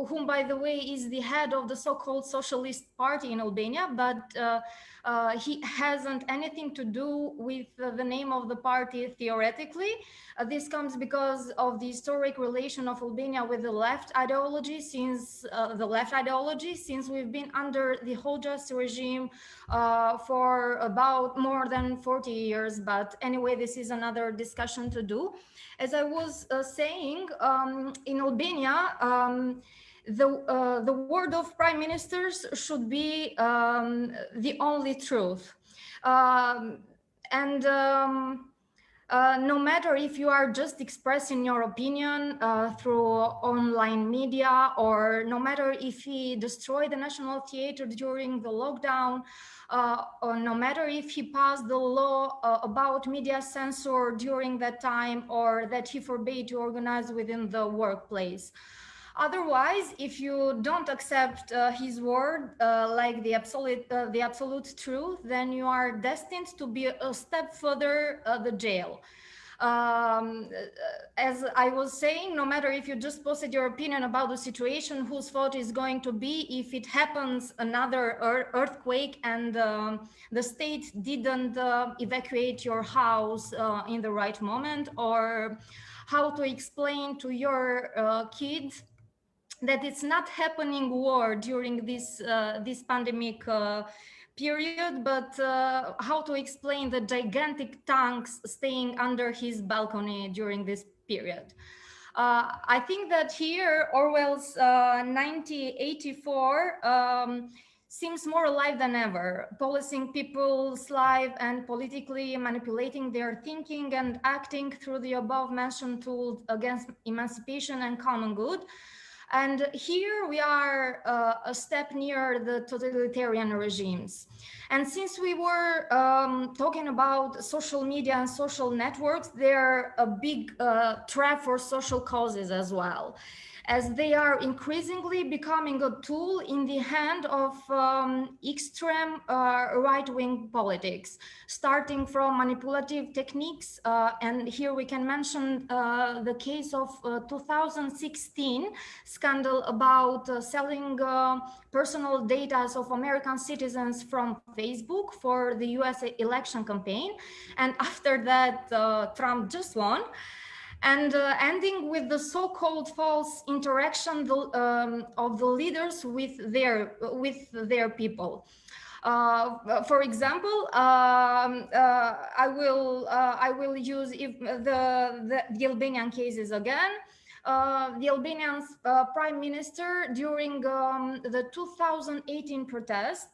whom by the way is the head of the so-called Socialist Party in Albania, but he hasn't anything to do with the name of the party theoretically. This comes because of the historic relation of Albania with the left ideology, since we've been under the Hoxha regime for about more than 40 years. But anyway, this is another discussion to do. As I was saying, in Albania, the word of prime ministers should be the only truth. No matter if you are just expressing your opinion through online media, or no matter if he destroyed the National Theatre during the lockdown, or no matter if he passed the law about media censor during that time, or that he forbade to organize within the workplace. Otherwise, if you don't accept his word like the absolute truth, then you are destined to be a step further the jail. As I was saying, no matter if you just posted your opinion about the situation, whose fault is going to be if it happens another earthquake and the state didn't evacuate your house in the right moment, or how to explain to your kids that it's not happening war during this pandemic period, but how to explain the gigantic tanks staying under his balcony during this period. I think that here Orwell's 1984 seems more alive than ever, policing people's life and politically manipulating their thinking and acting through the above mentioned tools against emancipation and common good. And here we are a step near the totalitarian regimes. And since we were talking about social media and social networks, they're a big trap for social causes as well, as they are increasingly becoming a tool in the hand of extreme right-wing politics, starting from manipulative techniques. And here we can mention the case of 2016 scandal about selling personal data of American citizens from Facebook for the US election campaign. And after that, Trump just won. And ending with the so-called false interaction of the leaders with their people. For example, I will use the Albanian cases again. The Albanian prime minister during the 2018 protest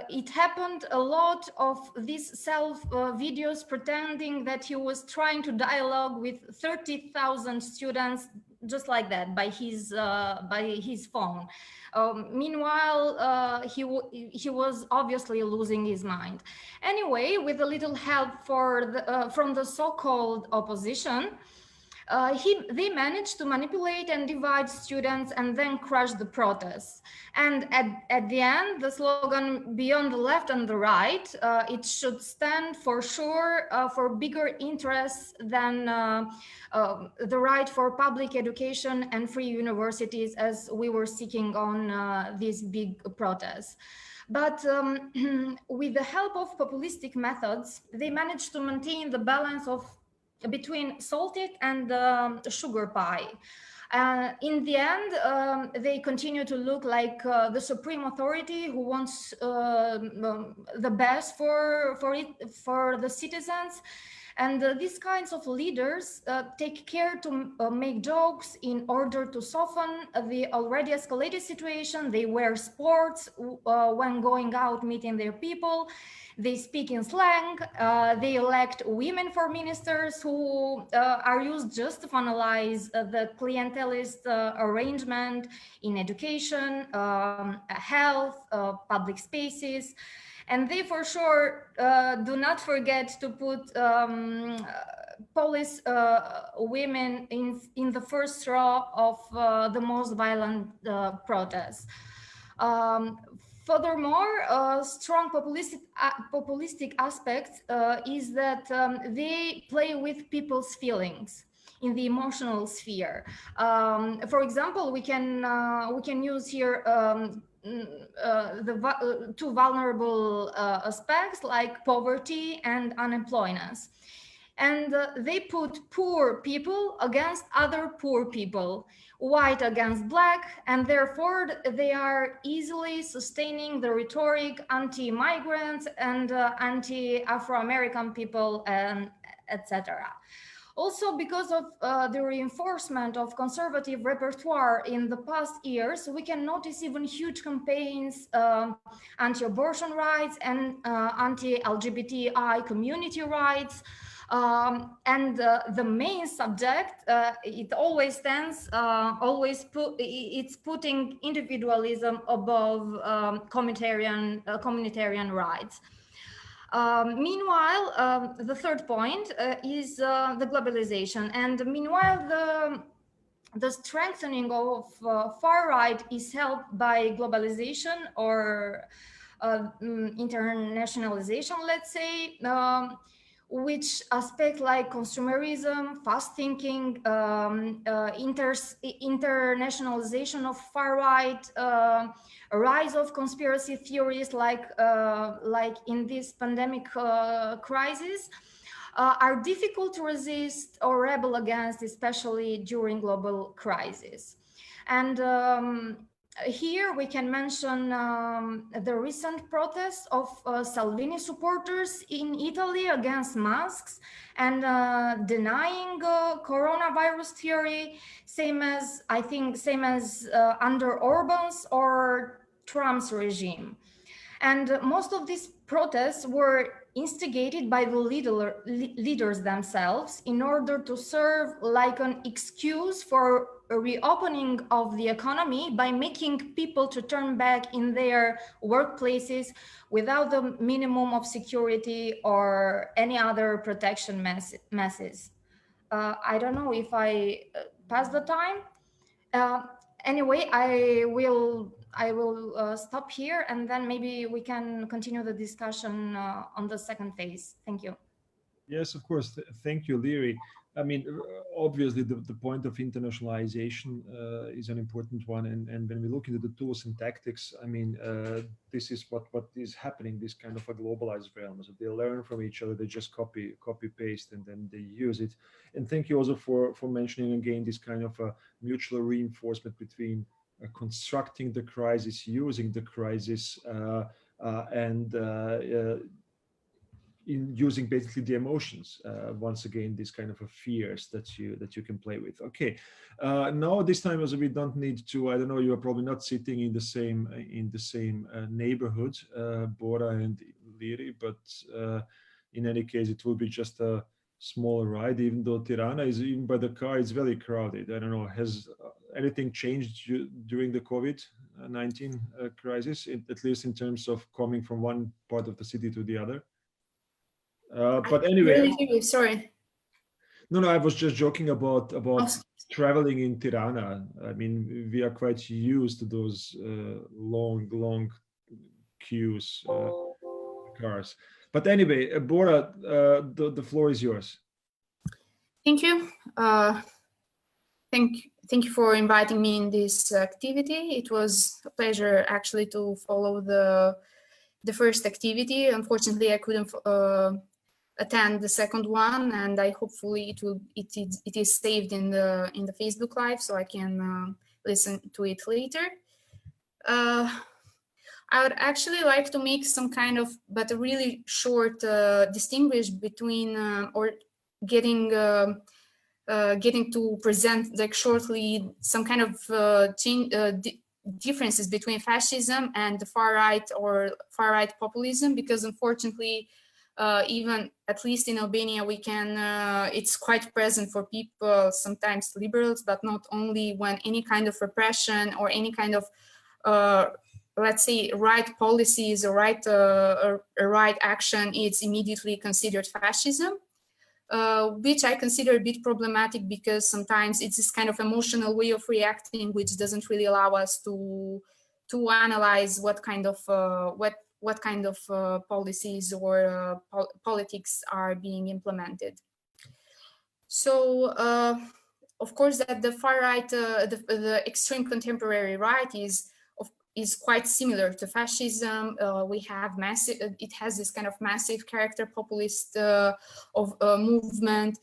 it happened a lot of these videos pretending that he was trying to dialogue with 30,000 students just like that by his phone. Meanwhile, he was obviously losing his mind. Anyway, with a little help from the so-called opposition, they managed to manipulate and divide students and then crush the protests. And at the end, the slogan "Beyond the left and the right," it should stand for sure for bigger interests than the right for public education and free universities, as we were seeking on these big protests. But with the help of populistic methods, they managed to maintain the balance between salted and sugar pie. In the end, they continue to look like the supreme authority who wants the best for the citizens. And these kinds of leaders take care to make jokes in order to soften the already escalated situation. They wear sports when going out meeting their people. They speak in slang. They elect women for ministers who are used just to finalize the clientelist arrangement in education, health, public spaces. And they for sure do not forget to put Polish women in the first row of the most violent protests. Furthermore, a strong populistic aspect is that they play with people's feelings in the emotional sphere. For example, we can use here two vulnerable aspects like poverty and unemployment. And they put poor people against other poor people, white against black, and therefore they are easily sustaining the rhetoric anti-migrants and anti-Afro-American people, and etc. Also, because of the reinforcement of conservative repertoire in the past years, we can notice even huge campaigns anti-abortion rights and anti-LGBTI community rights. And the main subject, it always stands, it's putting individualism above communitarian rights. Meanwhile, the third point is the globalization. And meanwhile, the strengthening of far right is helped by globalization or internationalization, let's say, which aspect like consumerism, fast thinking, internationalization of far right, a rise of conspiracy theories like in this pandemic crisis, are difficult to resist or rebel against, especially during global crisis. And here we can mention the recent protests of Salvini supporters in Italy against masks and denying coronavirus theory, same as under Orban's or Trump's regime. And most of these protests were instigated by the leaders themselves in order to serve like an excuse for a reopening of the economy by making people to turn back in their workplaces without the minimum of security or any other protection measures. I don't know if I passed the time. Anyway, I will stop here, and then maybe we can continue the discussion on the second phase. Thank you.
Yes, of course. Thank you, Leary. I mean, obviously, the point of internationalization is an important one. And when we look into the tools and tactics, I mean, this is what is happening, this kind of a globalized realm. So they learn from each other, they just copy, paste, and then they use it. And thank you also for mentioning again this kind of a mutual reinforcement between constructing the crisis, using the crisis, and in using basically the emotions. Once again, this kind of a fears that you can play with. Okay, now this time also we don't need to. I don't know. You are probably not sitting in the same neighborhood, Bora and Liri, but in any case, it will be just a small ride. Even though Tirana is, even by the car, it's very crowded. I don't know. Has anything changed during the COVID-19 crisis, at least in terms of coming from one part of the city to the other? But anyway,
really sorry.
No, I was just joking about traveling in Tirana. I mean, we are quite used to those long queues, cars. But anyway, Bora, the floor is yours.
Thank you. Thank you for inviting me in this activity. It was a pleasure actually to follow the first activity. Unfortunately, I couldn't attend the second one, and hopefully it is saved in the Facebook Live, so I can listen to it later. I would actually like to make some kind of, but a really short distinguish between or getting to present like shortly some kind of differences between fascism and the far right populism, because unfortunately, even at least in Albania, we can it's quite present for people, sometimes liberals, but not only, when any kind of repression or any kind of let's say right policies or right action, it's immediately considered fascism, which I consider a bit problematic, because sometimes it's this kind of emotional way of reacting which doesn't really allow us to to analyze what kind of policies or politics are being implemented. So of course that the far right, the extreme contemporary right is quite similar to fascism. We have massive, it has this kind of massive character populist movement.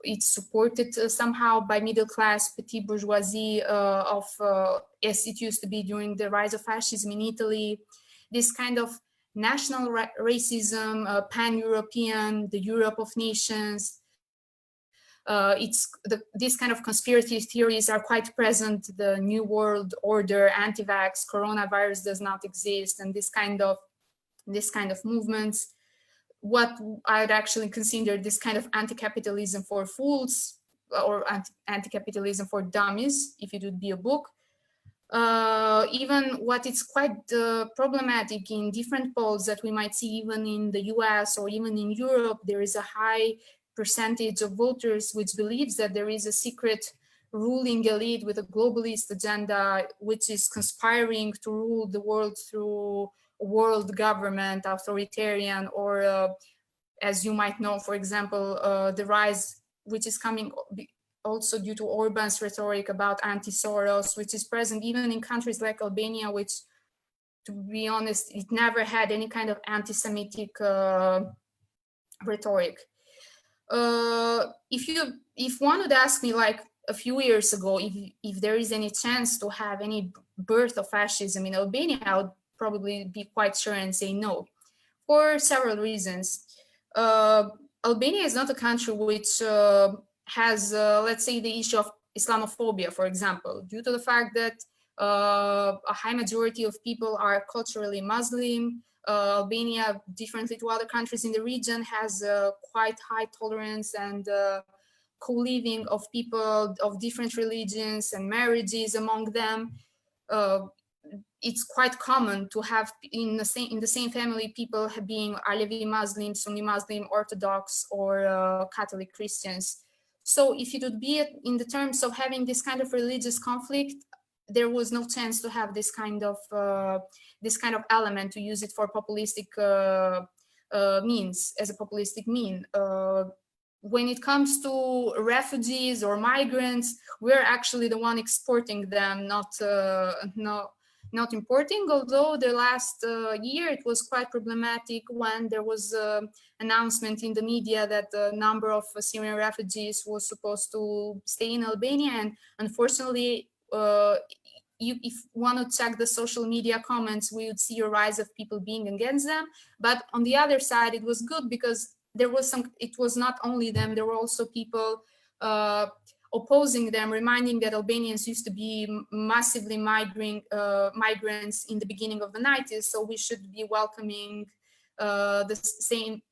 It's supported somehow by middle class, petit bourgeoisie as it used to be during the rise of fascism in Italy. This kind of national racism, pan-European, the Europe of nations. These kind of conspiracy theories are quite present. The New World Order, anti-vax, coronavirus does not exist, and this kind of movements. What I'd actually consider this kind of anti-capitalism for fools, or anti-capitalism for dummies, if it would be a book. Even what is quite problematic in different polls that we might see even in the US or even in Europe, there is a high percentage of voters which believes that there is a secret ruling elite with a globalist agenda, which is conspiring to rule the world through world government, authoritarian, or as you might know, for example, the rise which is coming also due to Orban's rhetoric about anti-Soros, which is present even in countries like Albania, which, to be honest, it never had any kind of anti-Semitic rhetoric. If one would ask me like a few years ago if there is any chance to have any birth of fascism in Albania, I would probably be quite sure and say no, for several reasons. Albania is not a country which has, let's say, the issue of Islamophobia, for example, due to the fact that a high majority of people are culturally Muslim. Albania, differently to other countries in the region, has quite high tolerance and co-living of people of different religions and marriages among them. It's quite common to have in the same family people being Alevi Muslim, Sunni Muslim, Orthodox, or Catholic Christians. So if it would be in the terms of having this kind of religious conflict, there was no chance to have this kind of element to use it for populistic means, as a populistic mean. When it comes to refugees or migrants, we're actually the one exporting them, not importing, although the last year it was quite problematic when there was an announcement in the media that the number of Syrian refugees was supposed to stay in Albania, and unfortunately, if one would check the social media comments, we would see a rise of people being against them. But on the other side, it was good because there was it was not only them, there were also people opposing them, reminding that Albanians used to be massively migrants in the beginning of the 90s, so we should be welcoming the same.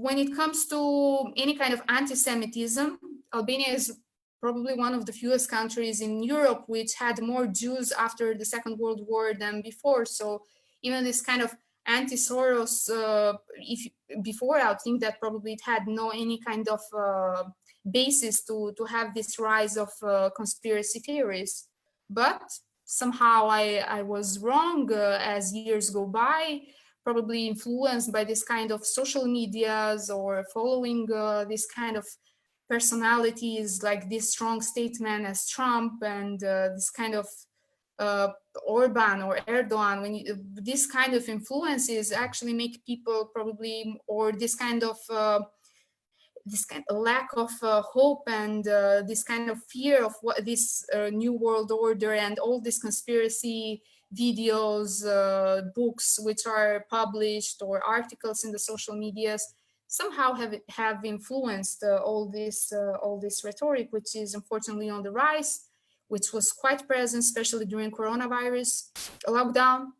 When it comes to any kind of anti-Semitism, Albania is probably one of the fewest countries in Europe which had more Jews after the Second World War than before. So even this kind of anti-Soros, before, I would think that probably it had no any kind of basis to have this rise of conspiracy theories. But somehow I was wrong as years go by, probably influenced by this kind of social medias or following this kind of personalities like this strong statesman as Trump and this kind of Orban or Erdogan. When this kind of influences actually make people probably, or this kind of lack of hope and this kind of fear of what this new world order and all these conspiracy videos, books which are published, or articles in the social medias, somehow have influenced all this rhetoric, which is unfortunately on the rise, which was quite present, especially during coronavirus lockdown.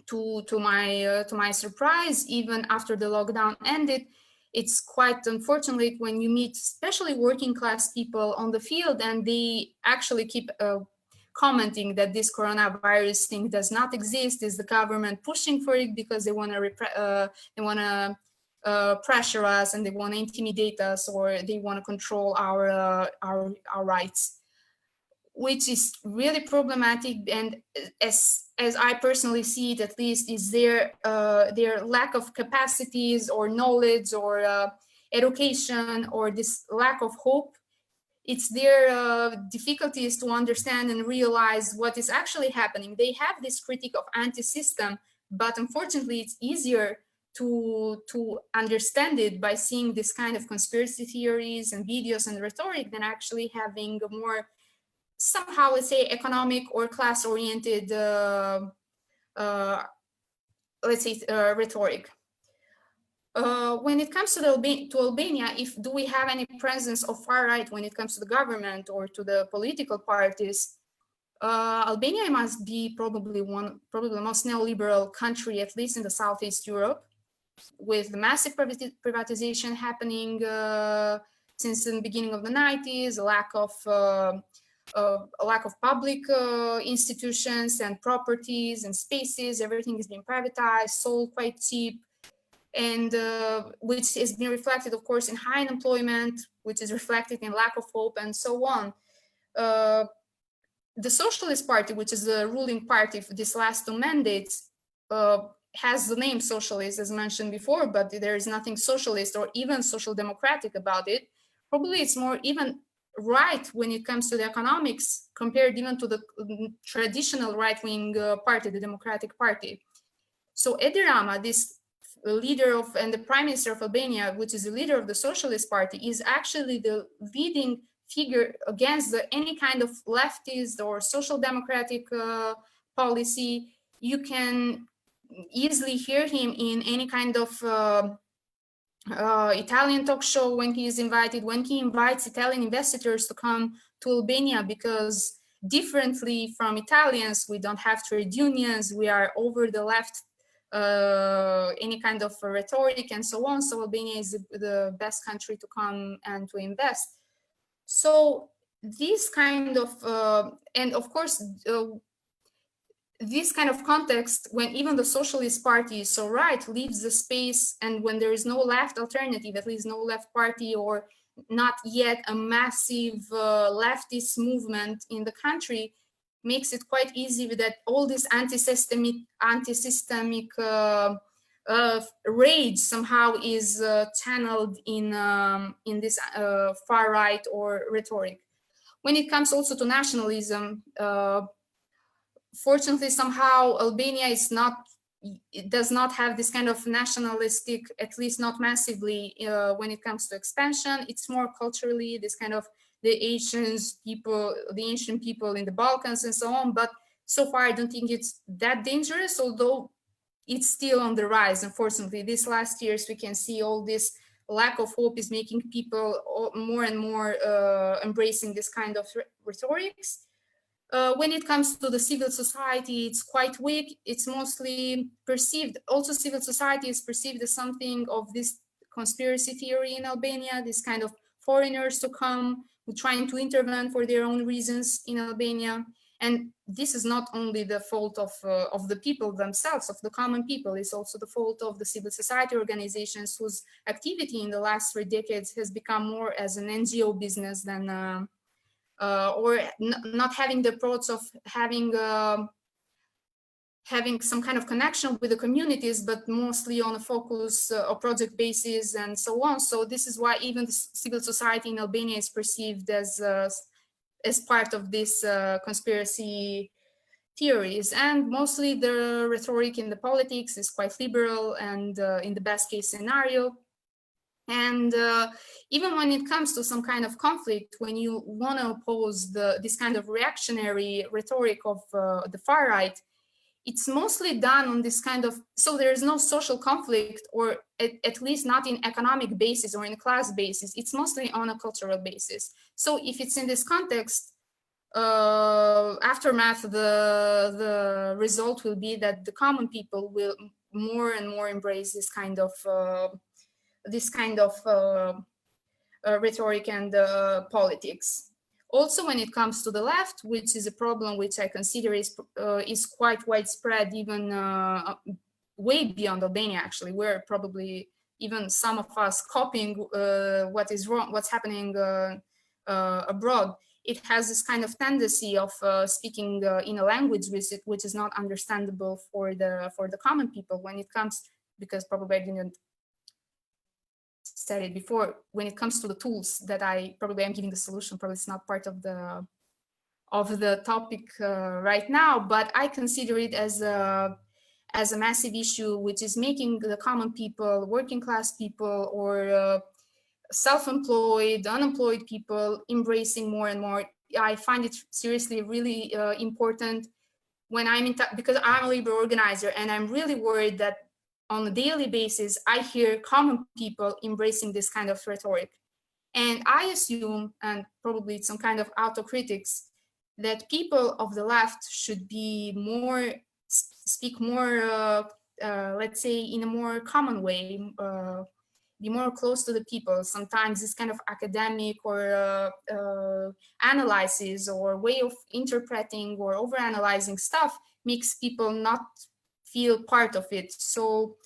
To my surprise, even after the lockdown ended, it's quite unfortunate when you meet especially working class people on the field, and they actually keep commenting that this coronavirus thing does not exist. Is the government pushing for it because they want to pressure us and they want to intimidate us, or they want to control our rights. which is really problematic, and as I personally see it, at least, is their lack of capacities or knowledge or education, or this lack of hope. It's their difficulties to understand and realize what is actually happening. They have this critique of anti-system, but unfortunately it's easier to understand it by seeing this kind of conspiracy theories and videos and rhetoric than actually having a more, somehow, let's say, economic or class-oriented, rhetoric. When it comes to Albania, do we have any presence of far right when it comes to the government or to the political parties? Albania must be probably the most neoliberal country, at least in the Southeast Europe, with the massive privatization happening since the beginning of the 90s, a lack of public institutions and properties and spaces. Everything is being privatized, sold quite cheap, and which has been reflected, of course, in high unemployment, which is reflected in lack of hope, and so on. The Socialist Party, which is the ruling party for these last 2 mandates, has the name socialist, as mentioned before, but there is nothing socialist or even social democratic about it. Probably it's more even right when it comes to the economics, compared even to the traditional right-wing party, the Democratic Party. So Edi Rama, this leader of and the prime minister of Albania, which is the leader of the Socialist Party, is actually the leading figure against any kind of leftist or social democratic policy. You can easily hear him in any kind of Italian talk show when he is invited, when he invites Italian investors to come to Albania, because differently from Italians, we don't have trade unions, we are over the left, any kind of rhetoric and so on. So Albania is the best country to come and to invest. So this kind of, and of course, this kind of context, when even the Socialist Party is so right, leaves the space, and when there is no left alternative, at least no left party, or not yet a massive leftist movement in the country, makes it quite easy that all this anti-systemic rage somehow is channeled in this far right or rhetoric. When it comes also to nationalism, fortunately, somehow Albania does not have this kind of nationalistic, at least not massively, when it comes to expansion. It's more culturally this kind of the ancient people in the Balkans and so on. But so far, I don't think it's that dangerous, although it's still on the rise. Unfortunately, these last years, we can see all this lack of hope is making people more and more embracing this kind of rhetorics. When it comes to the civil society, it's quite weak. It's mostly perceived, also civil society is perceived as something of this conspiracy theory in Albania, this kind of foreigners to come, who trying to intervene for their own reasons in Albania. And this is not only the fault of the people themselves, of the common people, it's also the fault of the civil society organizations whose activity in the last 3 decades has become more as an NGO business than not having the approach of having some kind of connection with the communities, but mostly on a focus or project basis and so on. So this is why even the civil society in Albania is perceived as part of this conspiracy theories. And mostly the rhetoric in the politics is quite liberal and in the best case scenario. And even when it comes to some kind of conflict, when you want to oppose this kind of reactionary rhetoric of the far right, it's mostly done on this kind of, so there is no social conflict, or at least not in economic basis or in class basis. It's mostly on a cultural basis. So if it's in this context, aftermath, the result will be that the common people will more and more embrace this kind of rhetoric and politics. Also, when it comes to the left, which is a problem which I consider is quite widespread, even way beyond Albania, actually, where probably even some of us copying what is wrong, what's happening abroad. it has this kind of tendency of speaking in a language which is not understandable for the common people when it comes, because probably I didn't said it before, when it comes to the tools that I probably am giving the solution, probably it's not part of the topic right now, but I consider it as a massive issue, which is making the common people, working class people, or self-employed, unemployed people embracing more and more. I find it seriously really important when I'm in touch, because I'm a labor organizer, and I'm really worried that on a daily basis, I hear common people embracing this kind of rhetoric. And I assume, and probably it's some kind of autocritics, that people of the left should be more, speak more, let's say, in a more common way, be more close to the people. Sometimes this kind of academic or analysis or way of interpreting or overanalyzing stuff makes people not feel part of it. So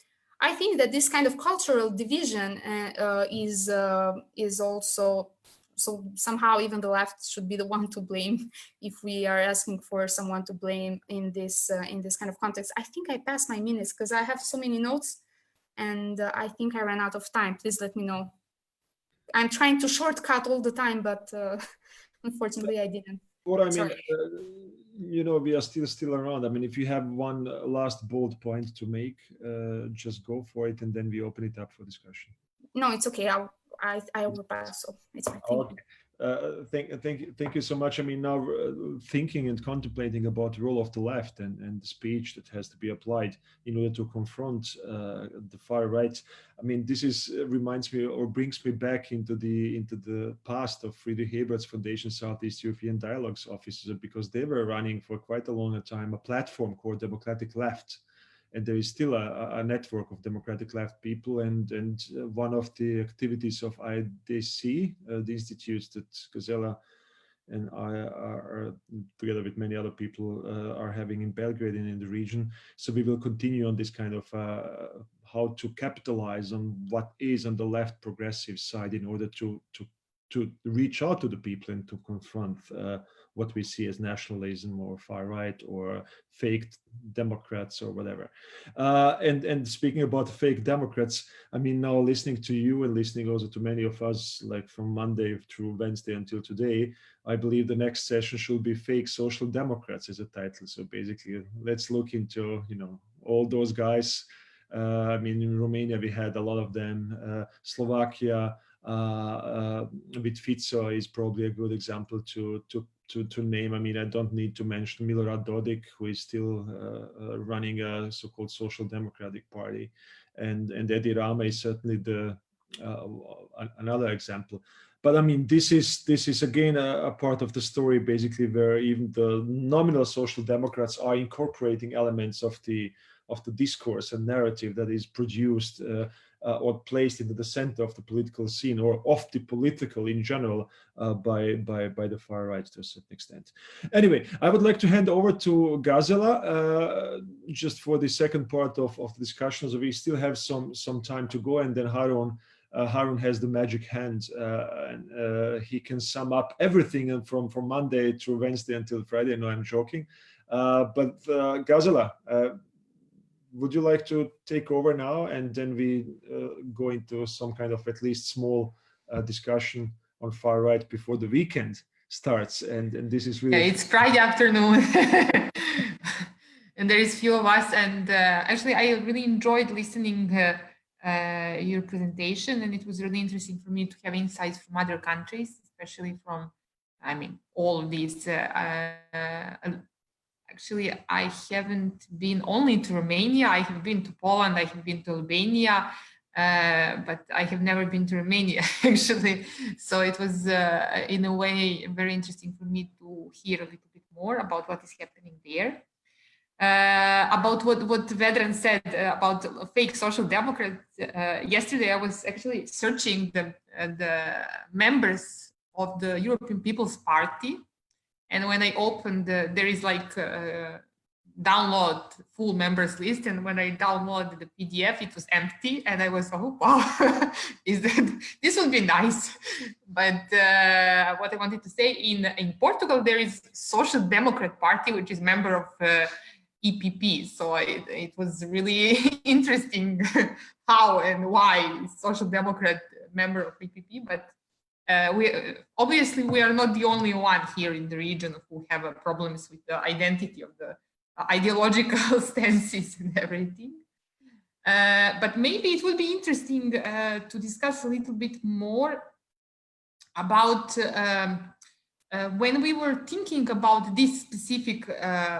I think that this kind of cultural division is also, so somehow even the left should be the one to blame if we are asking for someone to blame in this kind of context. I think I passed my minutes because I have so many notes, and I think I ran out of time. Please let me know. I'm trying to shortcut all the time, but unfortunately I didn't.
What I mean,
Sorry.
you know, we are still around. I mean, if you have one last bold point to make, just go for it, and then we open it up for discussion.
No, it's okay. I overpass, so it's fine. Thank you.
Thank you so much. I mean, now thinking and contemplating about the role of the left and the speech that has to be applied in order to confront the far right. I mean, this reminds me or brings me back into the past of Friedrich Hebert's Foundation Southeast European Dialogues offices, because they were running for quite a long time a platform called Democratic Left. And there is still a network of democratic left people, and one of the activities of IDC, the institutes that Gazela and I are together with many other people are having in Belgrade and in the region. So we will continue on this kind of how to capitalize on what is on the left progressive side in order to reach out to the people and to confront what we see as nationalism or far right or fake Democrats or whatever. And speaking about fake Democrats, I mean, now listening to you and listening also to many of us, like from Monday through Wednesday until today, I believe the next session should be Fake Social Democrats as a title. So basically, let's look into, you know, all those guys. I mean, in Romania, we had a lot of them. Slovakia, with Fico is probably a good example to name. I mean, I don't need to mention Milorad Dodik, who is still running a so-called Social Democratic Party, and Edi Rama is certainly another example. But I mean, this is again a part of the story, basically, where even the nominal Social Democrats are incorporating elements of the discourse and narrative that is produced or placed into the center of the political scene or of the political in general by the far right to a certain extent. Anyway, I would like to hand over to Gazela just for the second part of the discussion. So we still have some time to go, and then Harun has the magic hand, and he can sum up everything from Monday through Wednesday until Friday. No, I'm joking. But Gazela, would you like to take over now, and then we go into some kind of at least small discussion on far right before the weekend starts? And this is really...
Yeah, it's Friday afternoon. And there is few of us. And actually, I really enjoyed listening your presentation, and it was really interesting for me to have insights from other countries, especially from, I mean, all these actually, I haven't been only to Romania. I have been to Poland, I have been to Albania, but I have never been to Romania, actually. So it was, in a way, very interesting for me to hear a little bit more about what is happening there. About what Vedran said about fake social democrats. Yesterday, I was actually searching the members of the European People's Party. And when I opened, there is like download full members list, and when I downloaded the PDF, it was empty, and I was, oh wow, this would be nice. But what I wanted to say, in Portugal there is Social Democrat Party, which is member of EPP, so it was really interesting how and why Social Democrat member of EPP, but obviously we are not the only one here in the region who have problems with the identity of the ideological stances and everything. But maybe it would be interesting to discuss a little bit more about when we were thinking about this specific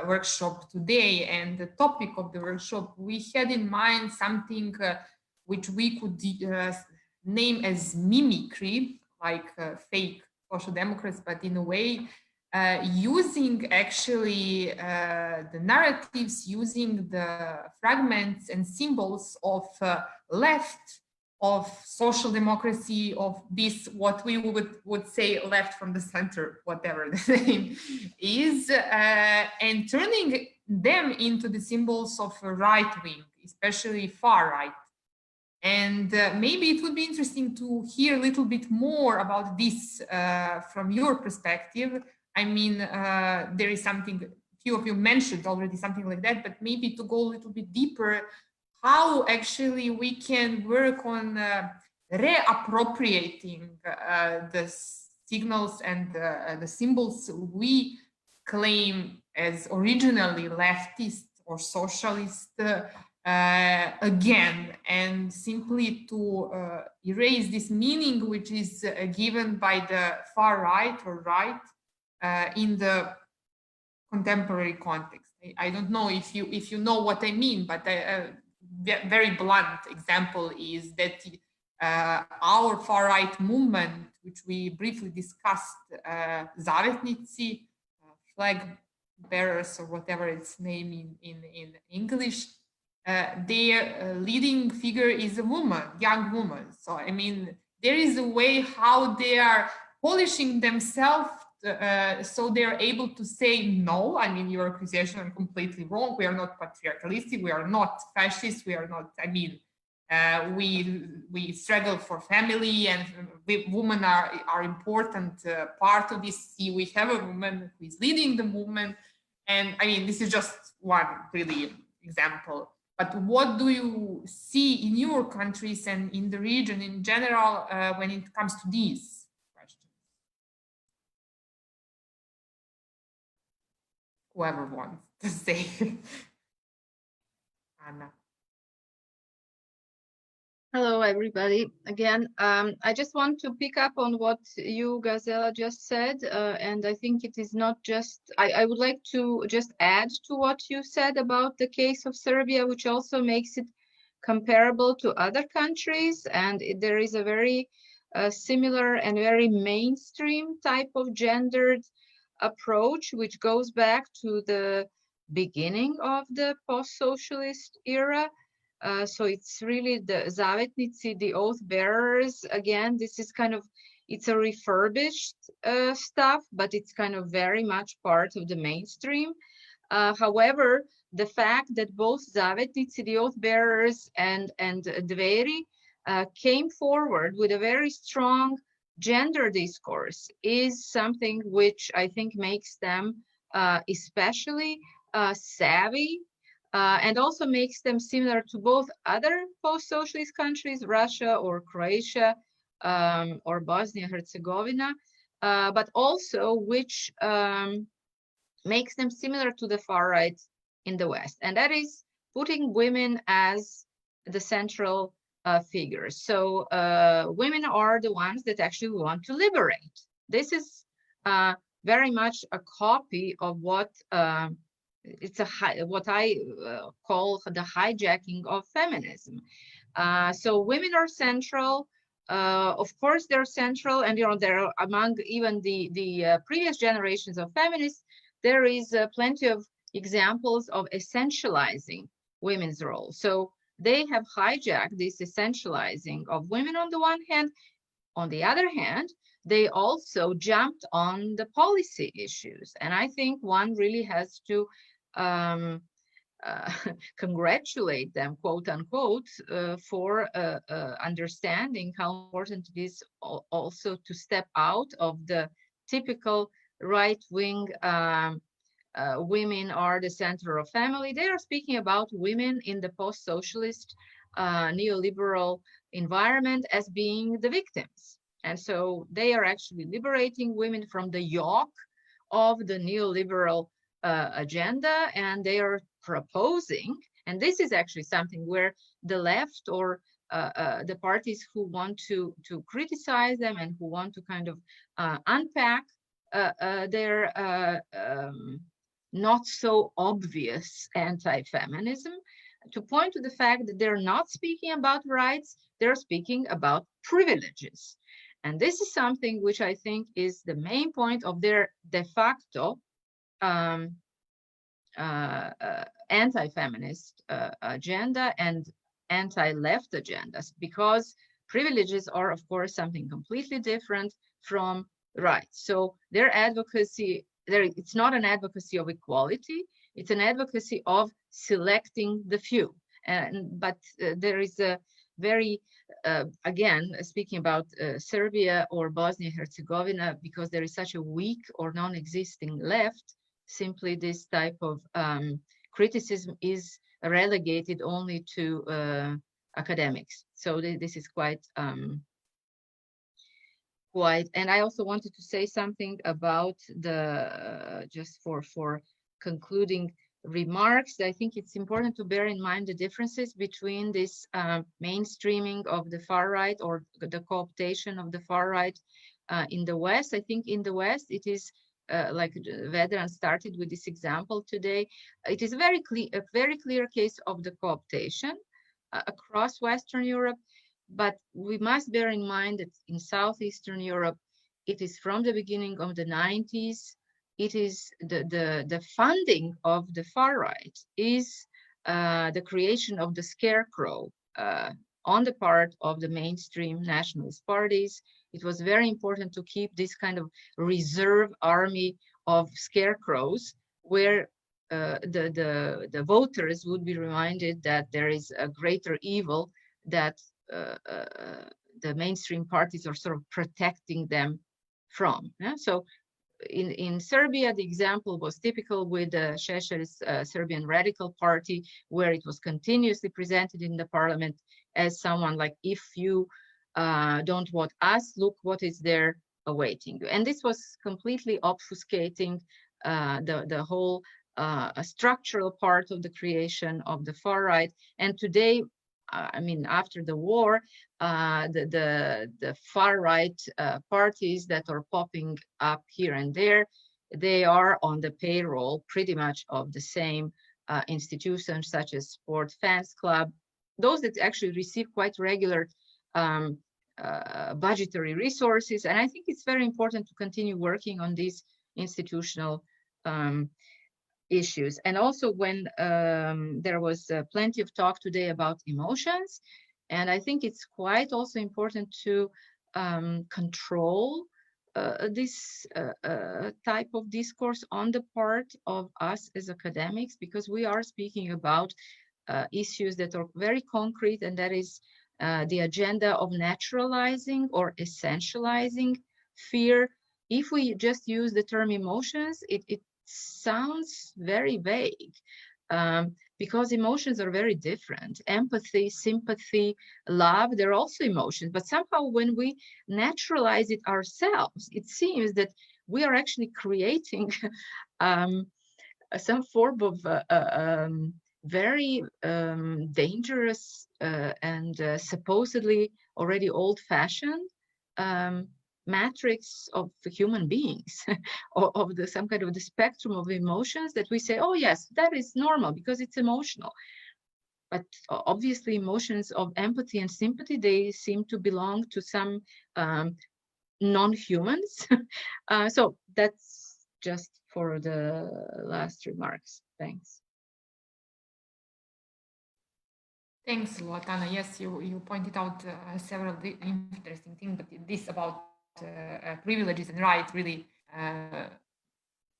workshop today and the topic of the workshop, we had in mind something which we could name as mimicry, like fake social democrats, but in a way using actually the narratives, using the fragments and symbols of left of social democracy, of this, what we would say left from the center, whatever the name is, and turning them into the symbols of a right wing, especially far right. And maybe it would be interesting to hear a little bit more about this from your perspective. I mean, there is something, a few of you mentioned already something like that, but maybe to go a little bit deeper, how actually we can work on reappropriating the signals and the symbols we claim as originally leftist or socialist again, and simply to erase this meaning which is given by the far right or right in the contemporary context. I don't know if you know what I mean, but very blunt example is that our far right movement, which we briefly discussed, Zavetnici, flag bearers or whatever its name in English, their leading figure is a woman, young woman. So I mean, there is a way how they are polishing themselves so they're able to say no. I mean, your accusation are completely wrong. We are not patriarchalistic. We are not fascist. We are not. I mean, we struggle for family, and women are important part of this. See, we have a woman who is leading the movement, and I mean, this is just one really example. But what do you see in your countries and in the region in general when it comes to these questions? Whoever wants to say. Anna.
Hello, everybody. Again, I just want to pick up on what you, Gazela, just said. And I think it is not just, I would like to just add to what you said about the case of Serbia, which also makes it comparable to other countries. And there is a very similar and very mainstream type of gendered approach, which goes back to the beginning of the post-socialist era. So it's really the Zavetnici, the oath bearers. Again, this is kind of, it's a refurbished stuff, but it's kind of very much part of the mainstream. However, the fact that both Zavetnici, the oath bearers, and Dveri came forward with a very strong gender discourse is something which I think makes them especially savvy. And also makes them similar to both other post-socialist countries, Russia or Croatia or Bosnia-Herzegovina, but also which makes them similar to the far right in the West. And that is putting women as the central figures. So women are the ones that actually want to liberate. This is very much a copy of what it's what I call the hijacking of feminism. So women are central. Of course, they're central, and they're among even the previous generations of feminists. There is plenty of examples of essentializing women's role. So they have hijacked this essentializing of women on the one hand. On the other hand, they also jumped on the policy issues, and I think one really has to congratulate them, quote unquote, for understanding how important it is also to step out of the typical right-wing women are the center of family. They are speaking about women in the post-socialist neoliberal environment as being the victims. And so they are actually liberating women from the yoke of the neoliberal agenda, and they are proposing, and this is actually something where the left or the parties who want to criticize them and who want to kind of unpack their not so obvious anti-feminism, to point to the fact that they're not speaking about rights, they're speaking about privileges. And this is something which I think is the main point of their de facto anti-feminist agenda and anti-left agendas, because privileges are, of course, something completely different from rights. So their advocacy, it's not an advocacy of equality, it's an advocacy of selecting the few. But there is a very, again, speaking about Serbia or Bosnia-Herzegovina, because there is such a weak or non-existing left, simply this type of criticism is relegated only to academics. So this is quite, and I also wanted to say something about the, just for concluding remarks. I think it's important to bear in mind the differences between this mainstreaming of the far right or the co-optation of the far right in the West. I think in the West it is like Vedran started with this example today. It is a very clear case of the co-optation across Western Europe. But we must bear in mind that in Southeastern Europe, it is from the beginning of the 90s, it is the funding of the far right is the creation of the scarecrow on the part of the mainstream nationalist parties. It was very important to keep this kind of reserve army of scarecrows where the voters would be reminded that there is a greater evil that the mainstream parties are sort of protecting them from. Yeah? So in Serbia, the example was typical with Šešelj's Serbian Radical Party, where it was continuously presented in the parliament as someone like, if you don't want us, look what is there awaiting you. And this was completely obfuscating the whole structural part of the creation of the far right. And today, I mean, after the war, the far right parties that are popping up here and there, they are on the payroll pretty much of the same institutions such as Sport Fans Club, those that actually receive quite regular budgetary resources. And I think it's very important to continue working on these institutional issues. And also when there was plenty of talk today about emotions, and I think it's quite also important to control this type of discourse on the part of us as academics, because we are speaking about issues that are very concrete, and that is the agenda of naturalizing or essentializing fear. If we just use the term emotions, it sounds very vague, because emotions are very different. Empathy, sympathy, love, they're also emotions. But somehow when we naturalize it ourselves, it seems that we are actually creating some form of very dangerous and supposedly already old-fashioned matrix of human beings, of some kind of the spectrum of emotions that we say, oh yes, that is normal because it's emotional. But obviously emotions of empathy and sympathy, they seem to belong to some non-humans. So that's just for the last remarks. Thanks.
Thanks a lot, Anna. Yes, you pointed out several interesting things, but this about privileges and rights really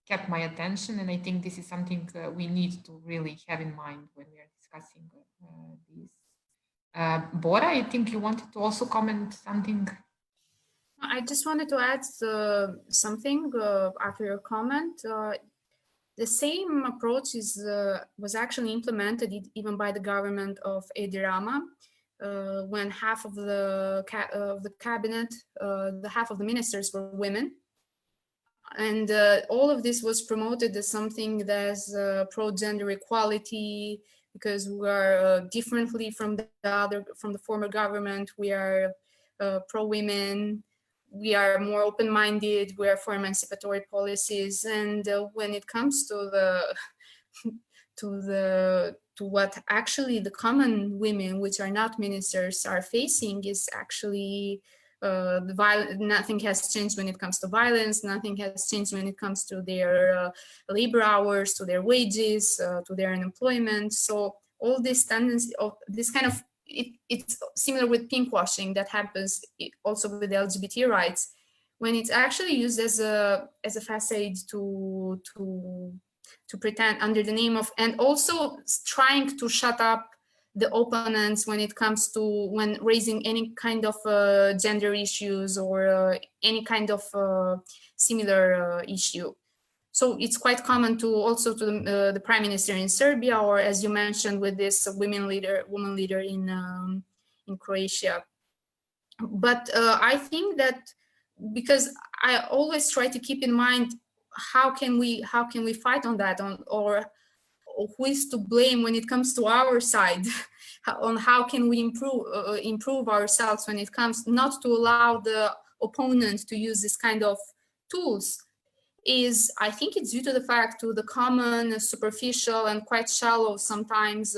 kept my attention, and I think this is something we need to really have in mind when we are discussing these. Bora, I think you wanted to also comment something.
I just wanted to add something after your comment. The same approach was actually implemented even by the government of Edi Rama, when half of the cabinet, half of the ministers were women. And all of this was promoted as something that's pro-gender equality, because we are differently from the former government. We are pro-women. We are more open-minded. We are for emancipatory policies. And when it comes to what actually the common women, which are not ministers, are facing, is actually nothing has changed when it comes to violence. Nothing has changed when it comes to their labor hours, to their wages, to their unemployment. So all this tendency of this kind of it's similar with pinkwashing that happens also with the LGBT rights, when it's actually used as a facade to pretend under the name of, and also trying to shut up the opponents when it comes to when raising any kind of gender issues or any kind of similar issue. So it's quite common to also to the prime minister in Serbia, or as you mentioned with this woman leader in Croatia. But I think that because I always try to keep in mind how can we fight on that, or who is to blame when it comes to our side, on how can we improve ourselves when it comes not to allow the opponent to use this kind of tools. Is I think it's due to the fact to the common, superficial, and quite shallow sometimes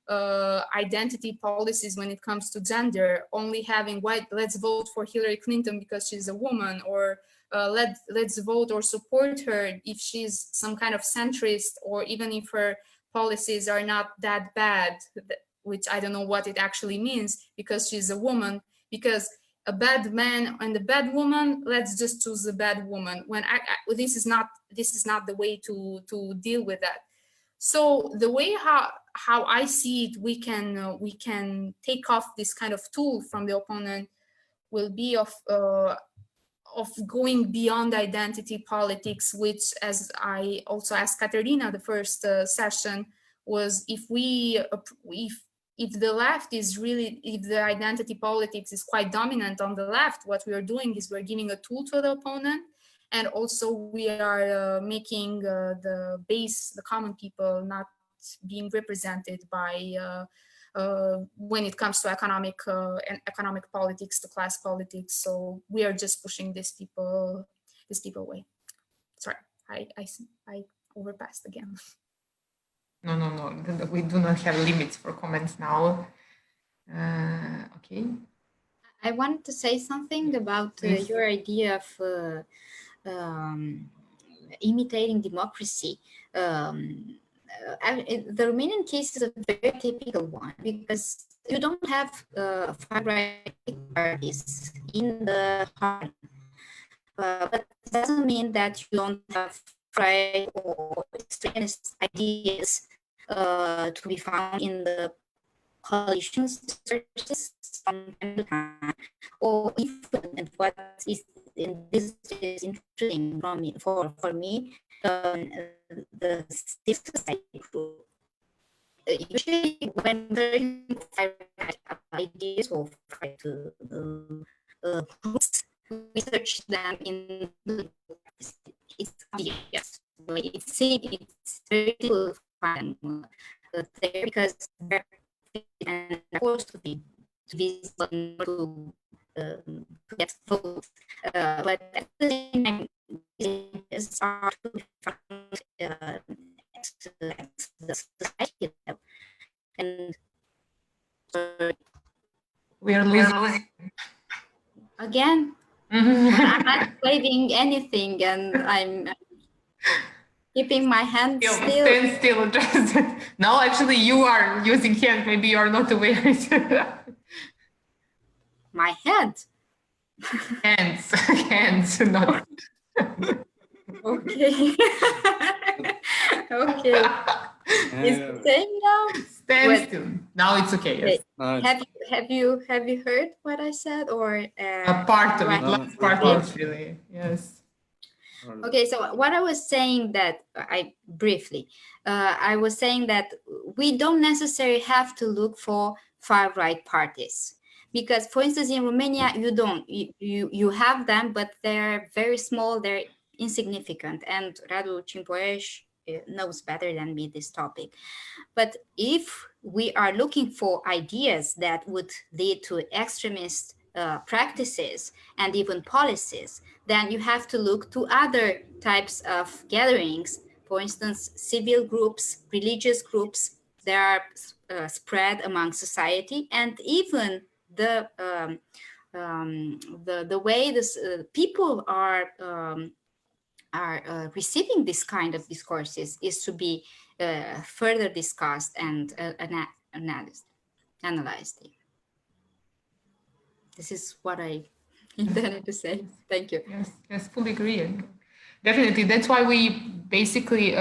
identity policies when it comes to gender, only having let's vote for Hillary Clinton because she's a woman, or let's vote or support her if she's some kind of centrist, or even if her policies are not that bad, which I don't know what it actually means, because she's a woman. Because a bad man and a bad woman, let's just choose the bad woman. When this is not the way to deal with that. So the way how I see it, we can take off this kind of tool from the opponent will be of going beyond identity politics, which, as I also asked Katerina the first session, was if the left is really, if the identity politics is quite dominant on the left, what we are doing is we're giving a tool to the opponent, and also we are making the base, the common people, not being represented by when it comes to economic politics, to class politics. So we are just pushing these people away. Sorry, I overpassed again.
No. We do not have limits for comments now. Okay.
I wanted to say something about your idea of imitating democracy. The Romanian case is a very typical one, because you don't have far-right parties in the parliament, but it doesn't mean that you don't have right or extremist ideas to be found in the coalitions from time to time, or even what is in this is interesting for me, the civil society group. Usually, when very ideas or try to groups, research them in it's obvious. It's very difficult to find there, because they're forced to be visible to get votes. But at the same time, it's hard to find the society level. And
we are losing
again. I'm not saving anything, and I'm keeping my hand still.
Stand still. No, actually, you are using hand. Maybe you are not aware.
My hand.
Hands, not.
Okay. Okay. Is it same now?
Stand
What-
still. Now it's okay. Yes.
Have you heard what I said, or
A part of it.
right?
Last part was really, yes.
Okay, so what I was saying that I was saying that we don't necessarily have to look for far-right parties, because, for instance, in Romania, you have them, but they're very small, they're insignificant, and Radu Cimpoeș knows better than me this topic. But if we are looking for ideas that would lead to extremist practices and even policies, then you have to look to other types of gatherings. For instance, civil groups, religious groups that are spread among society, and even the way this people are receiving this kind of discourses is to be further discussed and analyzed. This is what I intended to say. Thank you.
Yes, fully agree. Definitely, that's why we basically,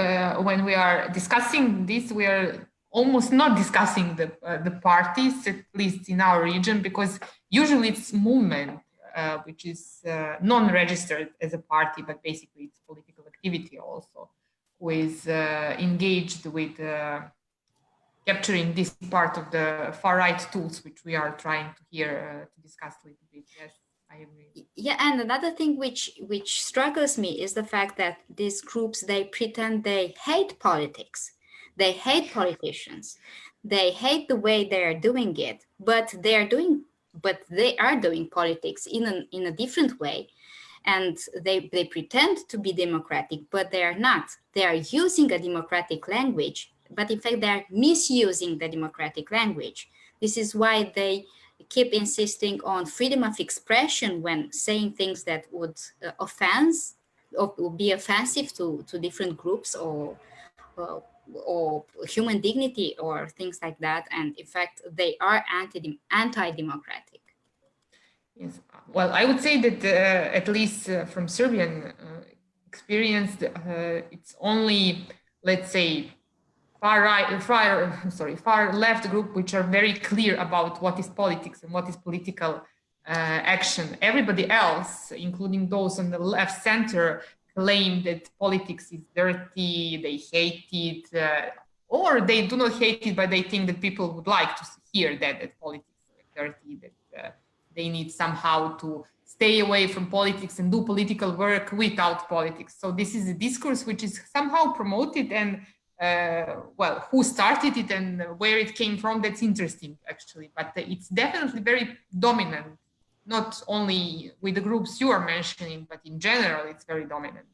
when we are discussing this, we are almost not discussing the parties, at least in our region, because usually it's movement, which is non-registered as a party, but basically it's political activity also, who is engaged with capturing this part of the far-right tools, which we are trying to here to discuss a little bit. Yes, I agree.
Yeah, and another thing which struggles me is the fact that these groups, they pretend they hate politics. They hate politicians. They hate the way they are doing it, but they are doing politics in a different way. And they pretend to be democratic, but they are not. They are using a democratic language, but in fact, they are misusing the democratic language. This is why they keep insisting on freedom of expression when saying things that would offense or would be offensive to different groups or human dignity or things like that. And in fact, they are anti-democratic.
Yes, well, I would say that at least from Serbian experience, it's only, let's say, far left group which are very clear about what is politics and what is political action. Everybody else, including those on the left center, claim that politics is dirty, they hate it, or they do not hate it, but they think that people would like to hear that politics is dirty, that they need somehow to stay away from politics and do political work without politics. So this is a discourse which is somehow promoted, and well, who started it and where it came from, that's interesting actually, but it's definitely very dominant, not only with the groups you are mentioning, but in general, it's very dominant.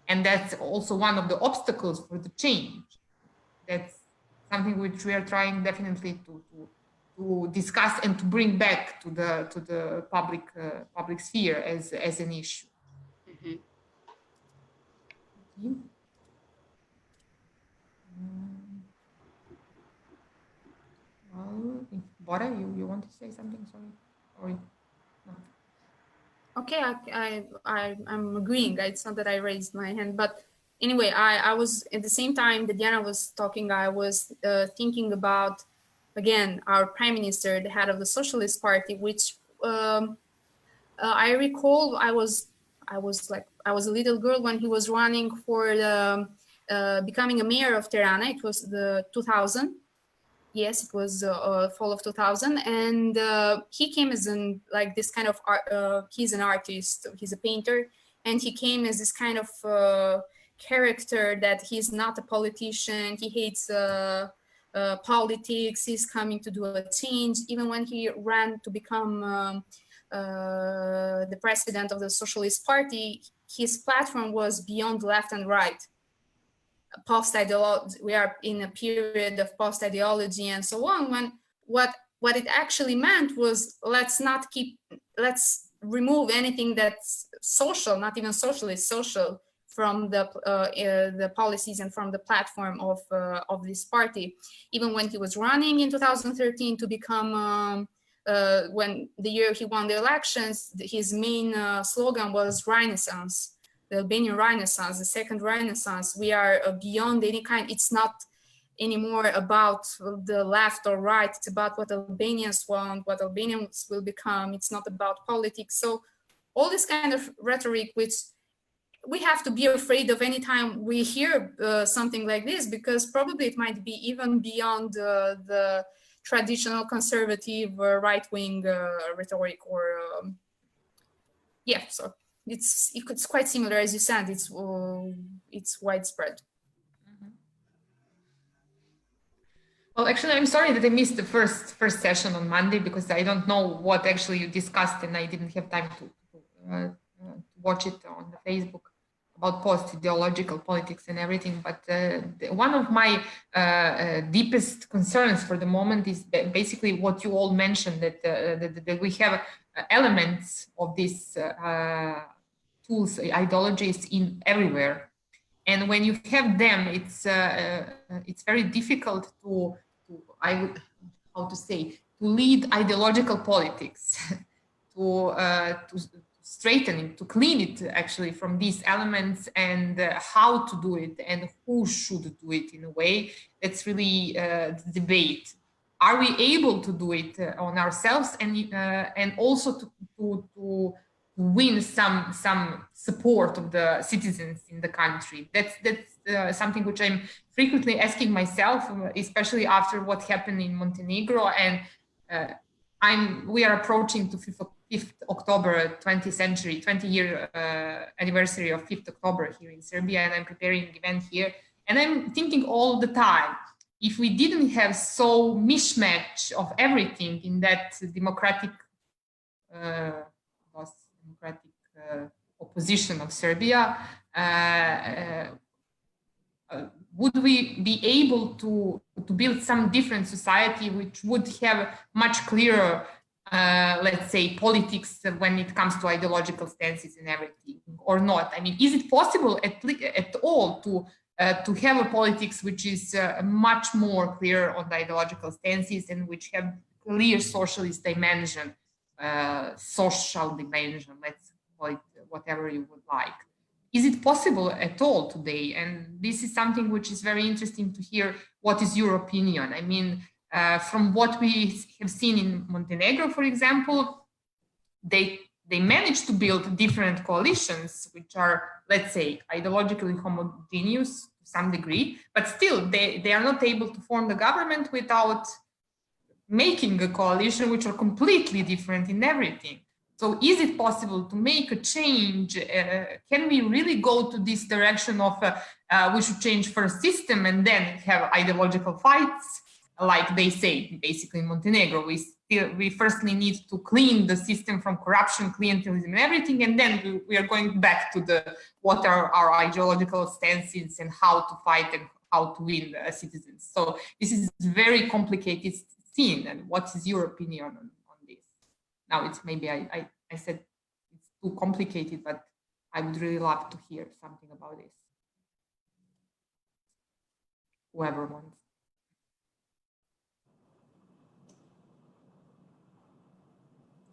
And that's also one of the obstacles for the change. That's something which we are trying definitely to discuss and to bring back to the public sphere as an issue.
Mm-hmm.
Okay. Well, Bora, you want to say something? Sorry, or no?
Okay, I'm agreeing. It's not that I raised my hand, but anyway, I was at the same time that Diana was talking, I was thinking about, again, our prime minister, the head of the Socialist Party, which I recall I was a little girl when he was running for the becoming a mayor of Tirana. It was the 2000. Yes, it was fall of 2000, and he came as this kind of art, he's an artist, he's a painter, and he came as this kind of character that he's not a politician, he hates politics, he's coming to do a change. Even when he ran to become the president of the Socialist Party, his platform was beyond left and right. Post-ideology, we are in a period of post-ideology and so on, when what it actually meant was let's remove anything that's social, not even socialist, social, from the policies and from the platform of this party. Even when he was running in 2013 to become when the year he won the elections, his main slogan was Renaissance. the Albanian Renaissance, the second Renaissance. We are beyond any kind. It's not anymore about the left or right. It's about what Albanians want, what Albanians will become. It's not about politics. So all this kind of rhetoric, which we have to be afraid of any time we hear something like this, because probably it might be even beyond the traditional conservative right-wing rhetoric, or yeah. So it's quite similar, as you said. It's widespread.
Well, actually, I'm sorry that I missed the first session on Monday, because I don't know what actually you discussed, and I didn't have time to watch it on the Facebook about post-ideological politics and everything. But one of my deepest concerns for the moment is basically what you all mentioned, that we have elements of these tools, ideologies in everywhere. And when you have them, it's very difficult to lead ideological politics, to straighten it, to clean it actually from these elements, and how to do it and who should do it in a way. That's really the debate. Are we able to do it on ourselves, and also to win some support of the citizens in the country? That's something which I'm frequently asking myself, especially after what happened in Montenegro. And we are approaching to 5th October, 20-year anniversary of 5th October here in Serbia, and I'm preparing an event here. And I'm thinking all the time, if we didn't have so mismatch of everything in that democratic opposition of Serbia, would we be able to build some different society which would have much clearer, let's say, politics when it comes to ideological stances and everything, or not? I mean, is it possible at all to have a politics which is much more clear on the ideological stances, and which have clear socialist dimension, social dimension, let's call it whatever you would like? Is it possible at all today? And this is something which is very interesting to hear. What is your opinion? I mean, from what we have seen in Montenegro, for example, they managed to build different coalitions, which are, let's say, ideologically homogeneous to some degree, but still they are not able to form the government without making a coalition which are completely different in everything. So is it possible to make a change? Can we really go to this direction of we should change first system and then have ideological fights, like they say, basically in Montenegro? We firstly need to clean the system from corruption, clientelism, and everything, and then we are going back to what are our ideological stances and how to fight and how to win citizens. So this is very complicated scene. And what is your opinion on this? Now it's maybe I said it's too complicated, but I would really love to hear something about this. Whoever wants.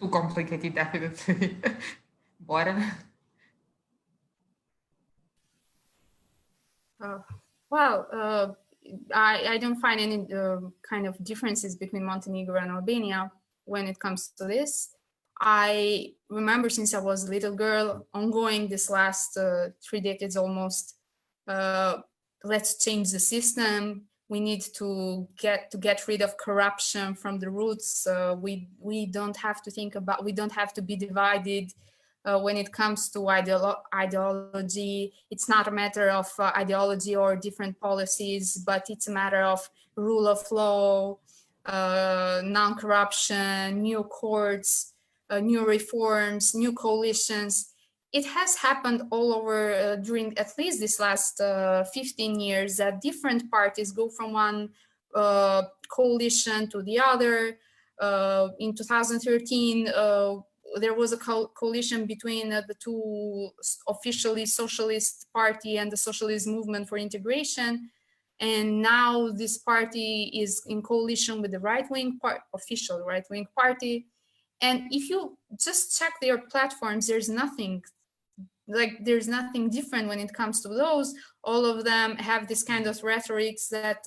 Too complicated, definitely. Bora.
Well, I don't find any kind of differences between Montenegro and Albania when it comes to this. I remember since I was a little girl, ongoing this last 3 decades almost, let's change the system. We need to get rid of corruption from the roots. We don't have to think about, we don't have to be divided when it comes to ideology. It's not a matter of ideology or different policies, but it's a matter of rule of law, non-corruption, new courts, new reforms, new coalitions. It has happened all over during at least this last 15 years that different parties go from one coalition to the other. In 2013, there was a coalition between the two officially socialist party and the Socialist Movement for Integration. And now this party is in coalition with the right-wing official right-wing party. And if you just check their platforms, there's nothing like there's nothing different when it comes to those. All of them have this kind of rhetorics that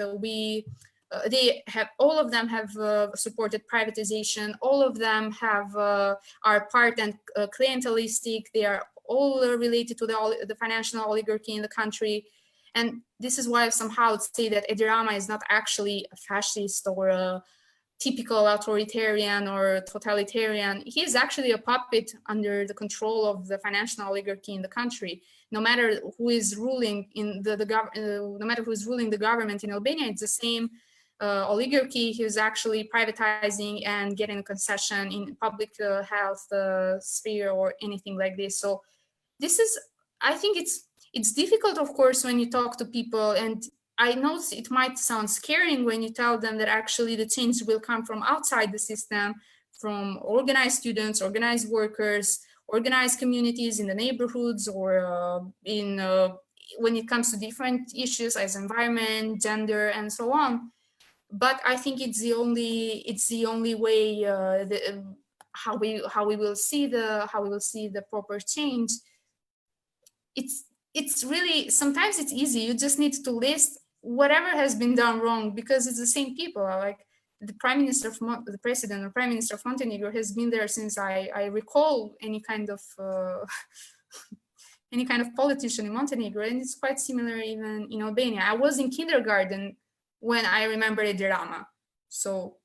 all of them have supported privatization. All of them have are part and clientelistic. They are all related to the financial oligarchy in the country. And this is why somehow I would say that Edi Rama is not actually a fascist or a typical authoritarian or totalitarian. He is actually a puppet under the control of the financial oligarchy in the country. No matter who is ruling in no matter who is ruling the government in Albania, it's the same oligarchy who's actually privatizing and getting a concession in public health sphere or anything like this. So this is, I think it's difficult, of course, when you talk to people, and I know it might sound scaring when you tell them that actually the change will come from outside the system, from organized students, organized workers, organized communities in the neighborhoods, or when it comes to different issues as environment, gender, and so on. But I think it's the only way how we will see the proper change. It's really, sometimes it's easy. You just need to list whatever has been done wrong, because it's the same people. Like the president or prime minister of Montenegro has been there since I recall any kind of any kind of politician in Montenegro, and it's quite similar even in Albania. I was in kindergarten when I remember Edi Rama, so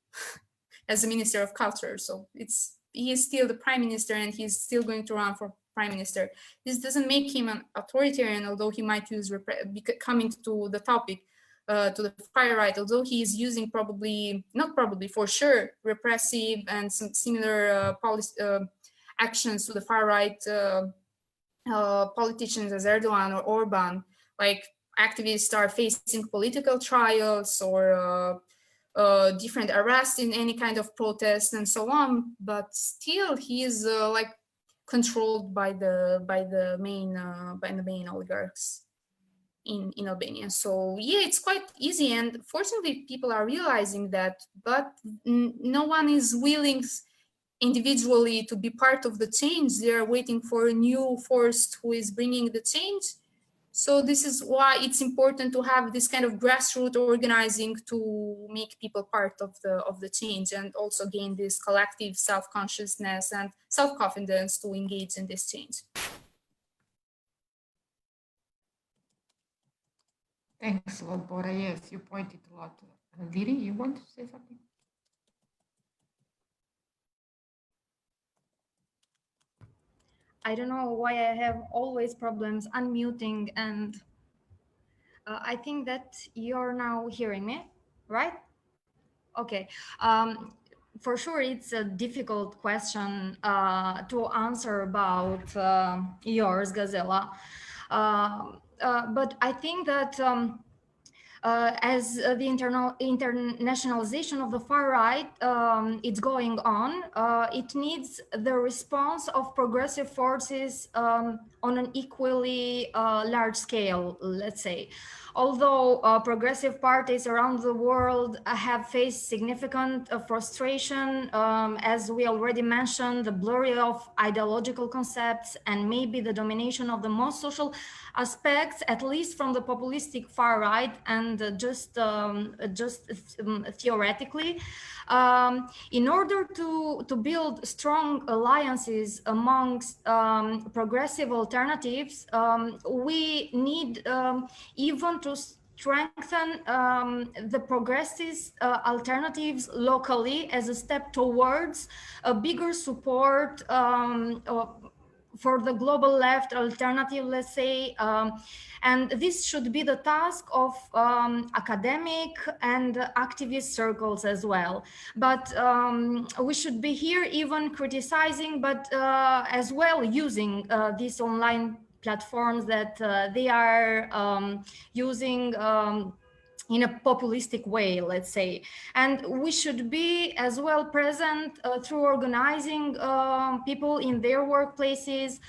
as the Minister of Culture. So he is still the prime minister, and he's still going to run for prime minister. This doesn't make him an authoritarian, although he might use, coming to the topic, to the far right, although he is using for sure, repressive and some similar actions to the far right politicians as Erdogan or Orban. Like activists are facing political trials or different arrests in any kind of protest and so on, but still he is like controlled by the main oligarchs in Albania. So yeah, it's quite easy, and fortunately people are realizing that, but no one is willing individually to be part of the change. They are waiting for a new force who is bringing the change. So this is why it's important to have this kind of grassroots organizing to make people part of the change, and also gain this collective self-consciousness and self-confidence to engage in this change.
Thanks a lot, Bora. Yes, you pointed a lot. Liri, you want to say something?
I don't know why I have always problems unmuting, and I think that you're now hearing me, right? Okay. For sure, it's a difficult question to answer about yours, Gazela. But I think that as the internationalization of the far right it's going on, it needs the response of progressive forces on an equally large scale, let's say. Although progressive parties around the world have faced significant frustration, as we already mentioned, the blurring of ideological concepts and maybe the domination of the most social aspects, at least from the populistic far right, and just theoretically, in order to build strong alliances amongst progressive alternatives, we need even to strengthen the progressive alternatives locally as a step towards a bigger support for the global left alternative, let's say, and this should be the task of academic and activist circles as well. But we should be here even criticizing, but as well using these online platforms that they are using in a populistic way, let's say. And we should be as well present through organizing people in their workplaces.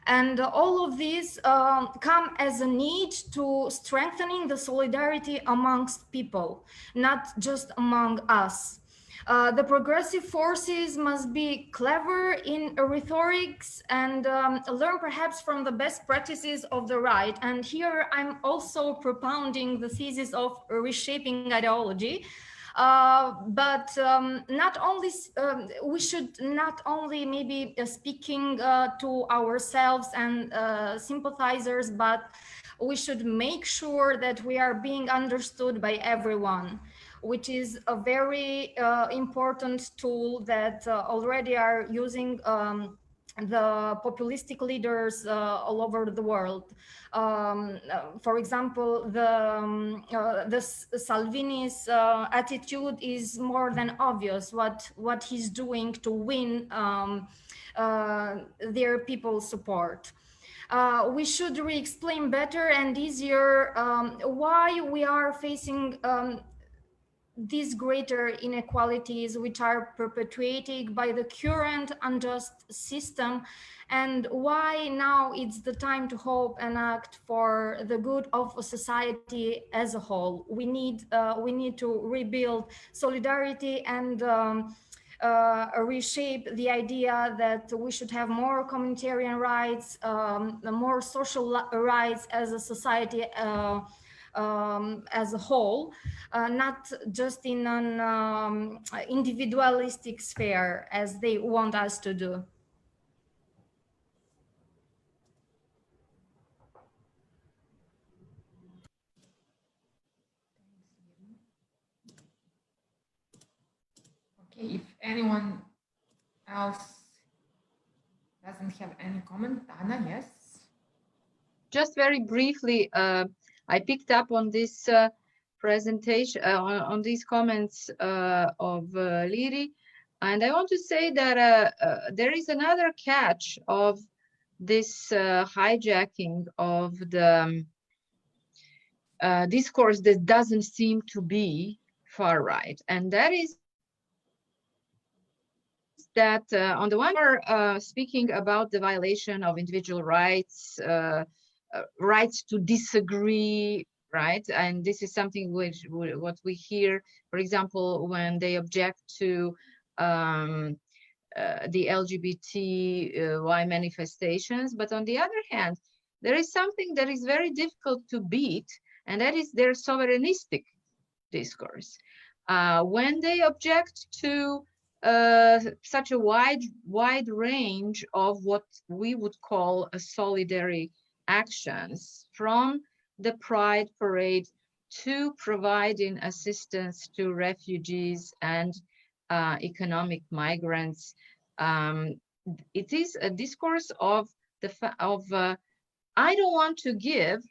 And all of these come as a need to strengthening the solidarity amongst people, not just among us. The progressive forces must be clever in rhetorics and learn perhaps from the best practices of the right. And here I'm also propounding the thesis of reshaping ideology. But not only we should not only maybe speaking to ourselves and sympathizers, but we should make sure that we are being understood by everyone, which is a very important tool that already are using the populistic leaders all over the world. For example, the Salvini's attitude is more than obvious. What he's doing to win their people's support. We should re-explain better and easier why we are facing these greater inequalities which are perpetuated by the current unjust system, and why now it's the time to hope and act for the good of society as a whole. We need to rebuild solidarity and reshape the idea that we should have more communitarian rights, more social rights as a society as a whole, not just in an individualistic sphere as they want us to do.
Okay, if anyone else doesn't have any comment, Anna, yes?
Just very briefly, I picked up on this presentation, on these comments of Liri, and I want to say that there is another catch of this hijacking of the discourse that doesn't seem to be far right, and that is that on the one we're speaking about the violation of individual rights, rights to disagree, right? And this is something which what we hear, for example, when they object to the LGBTY manifestations. But on the other hand, there is something that is very difficult to beat, and that is their sovereignistic discourse. When they object to such a wide range of what we would call a solidary actions, from the Pride Parade to providing assistance to refugees and economic migrants. It is a discourse of I don't want to give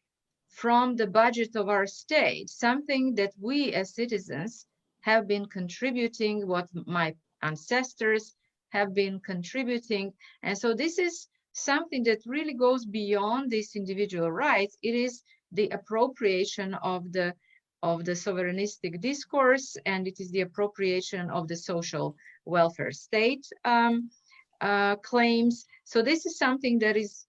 from the budget of our state something that we as citizens have been contributing, what my ancestors have been contributing. And so this is something that really goes beyond these individual rights. It is the appropriation of the sovereignistic discourse, and it is the appropriation of the social welfare state claims. So this is something that is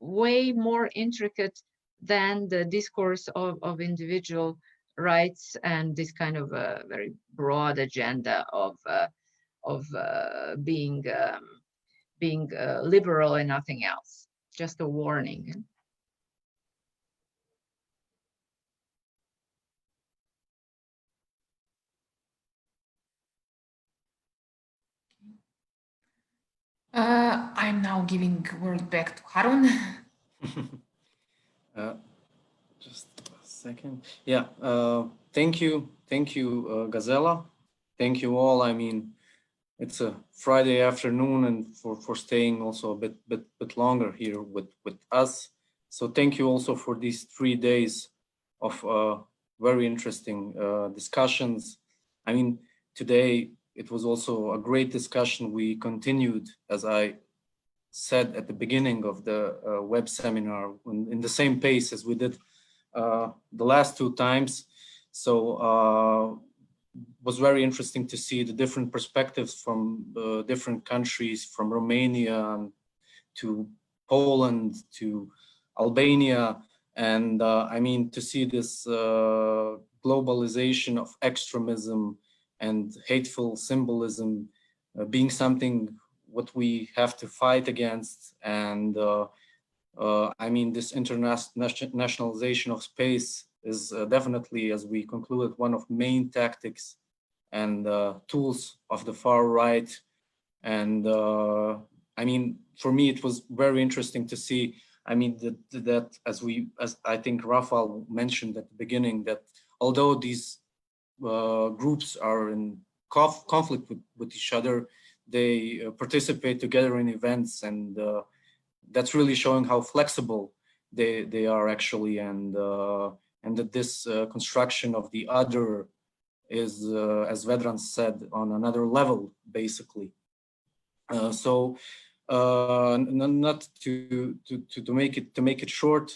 way more intricate than the discourse of individual rights and this kind of a very broad agenda of being liberal and nothing else. Just a warning.
I'm now giving word back to Harun.
Just a second. Yeah, thank you, Gazela. Thank you all. I mean, it's a Friday afternoon, and for staying also a bit longer here with us. So thank you also for these 3 days of very interesting discussions. I mean, today it was also a great discussion. We continued, as I said at the beginning of the web seminar, in the same pace as we did the last 2 times. So was very interesting to see the different perspectives from different countries, from Romania to Poland to Albania. And I mean, to see this globalization of extremism and hateful symbolism being something what we have to fight against. And I mean, this internationalization of space is definitely, as we concluded, one of main tactics and tools of the far right. And I mean, for me, it was very interesting to see. I mean, that as I think Rafael mentioned at the beginning, that although these groups are in conflict with each other, they participate together in events, and that's really showing how flexible they are actually, and that this construction of the other is, as Vedran said, on another level, basically. So not to make it short,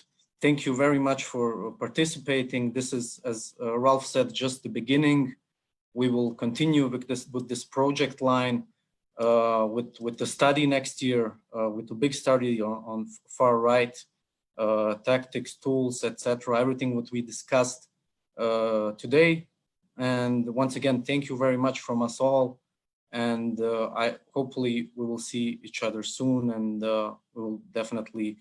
thank you very much for participating. This is, as Ralph said, just the beginning. We will continue with this project line with the study next year, with the big study on far right tactics, tools, etc. Everything what we discussed today. And once again, thank you very much from us all. And hopefully we will see each other soon, and we will definitely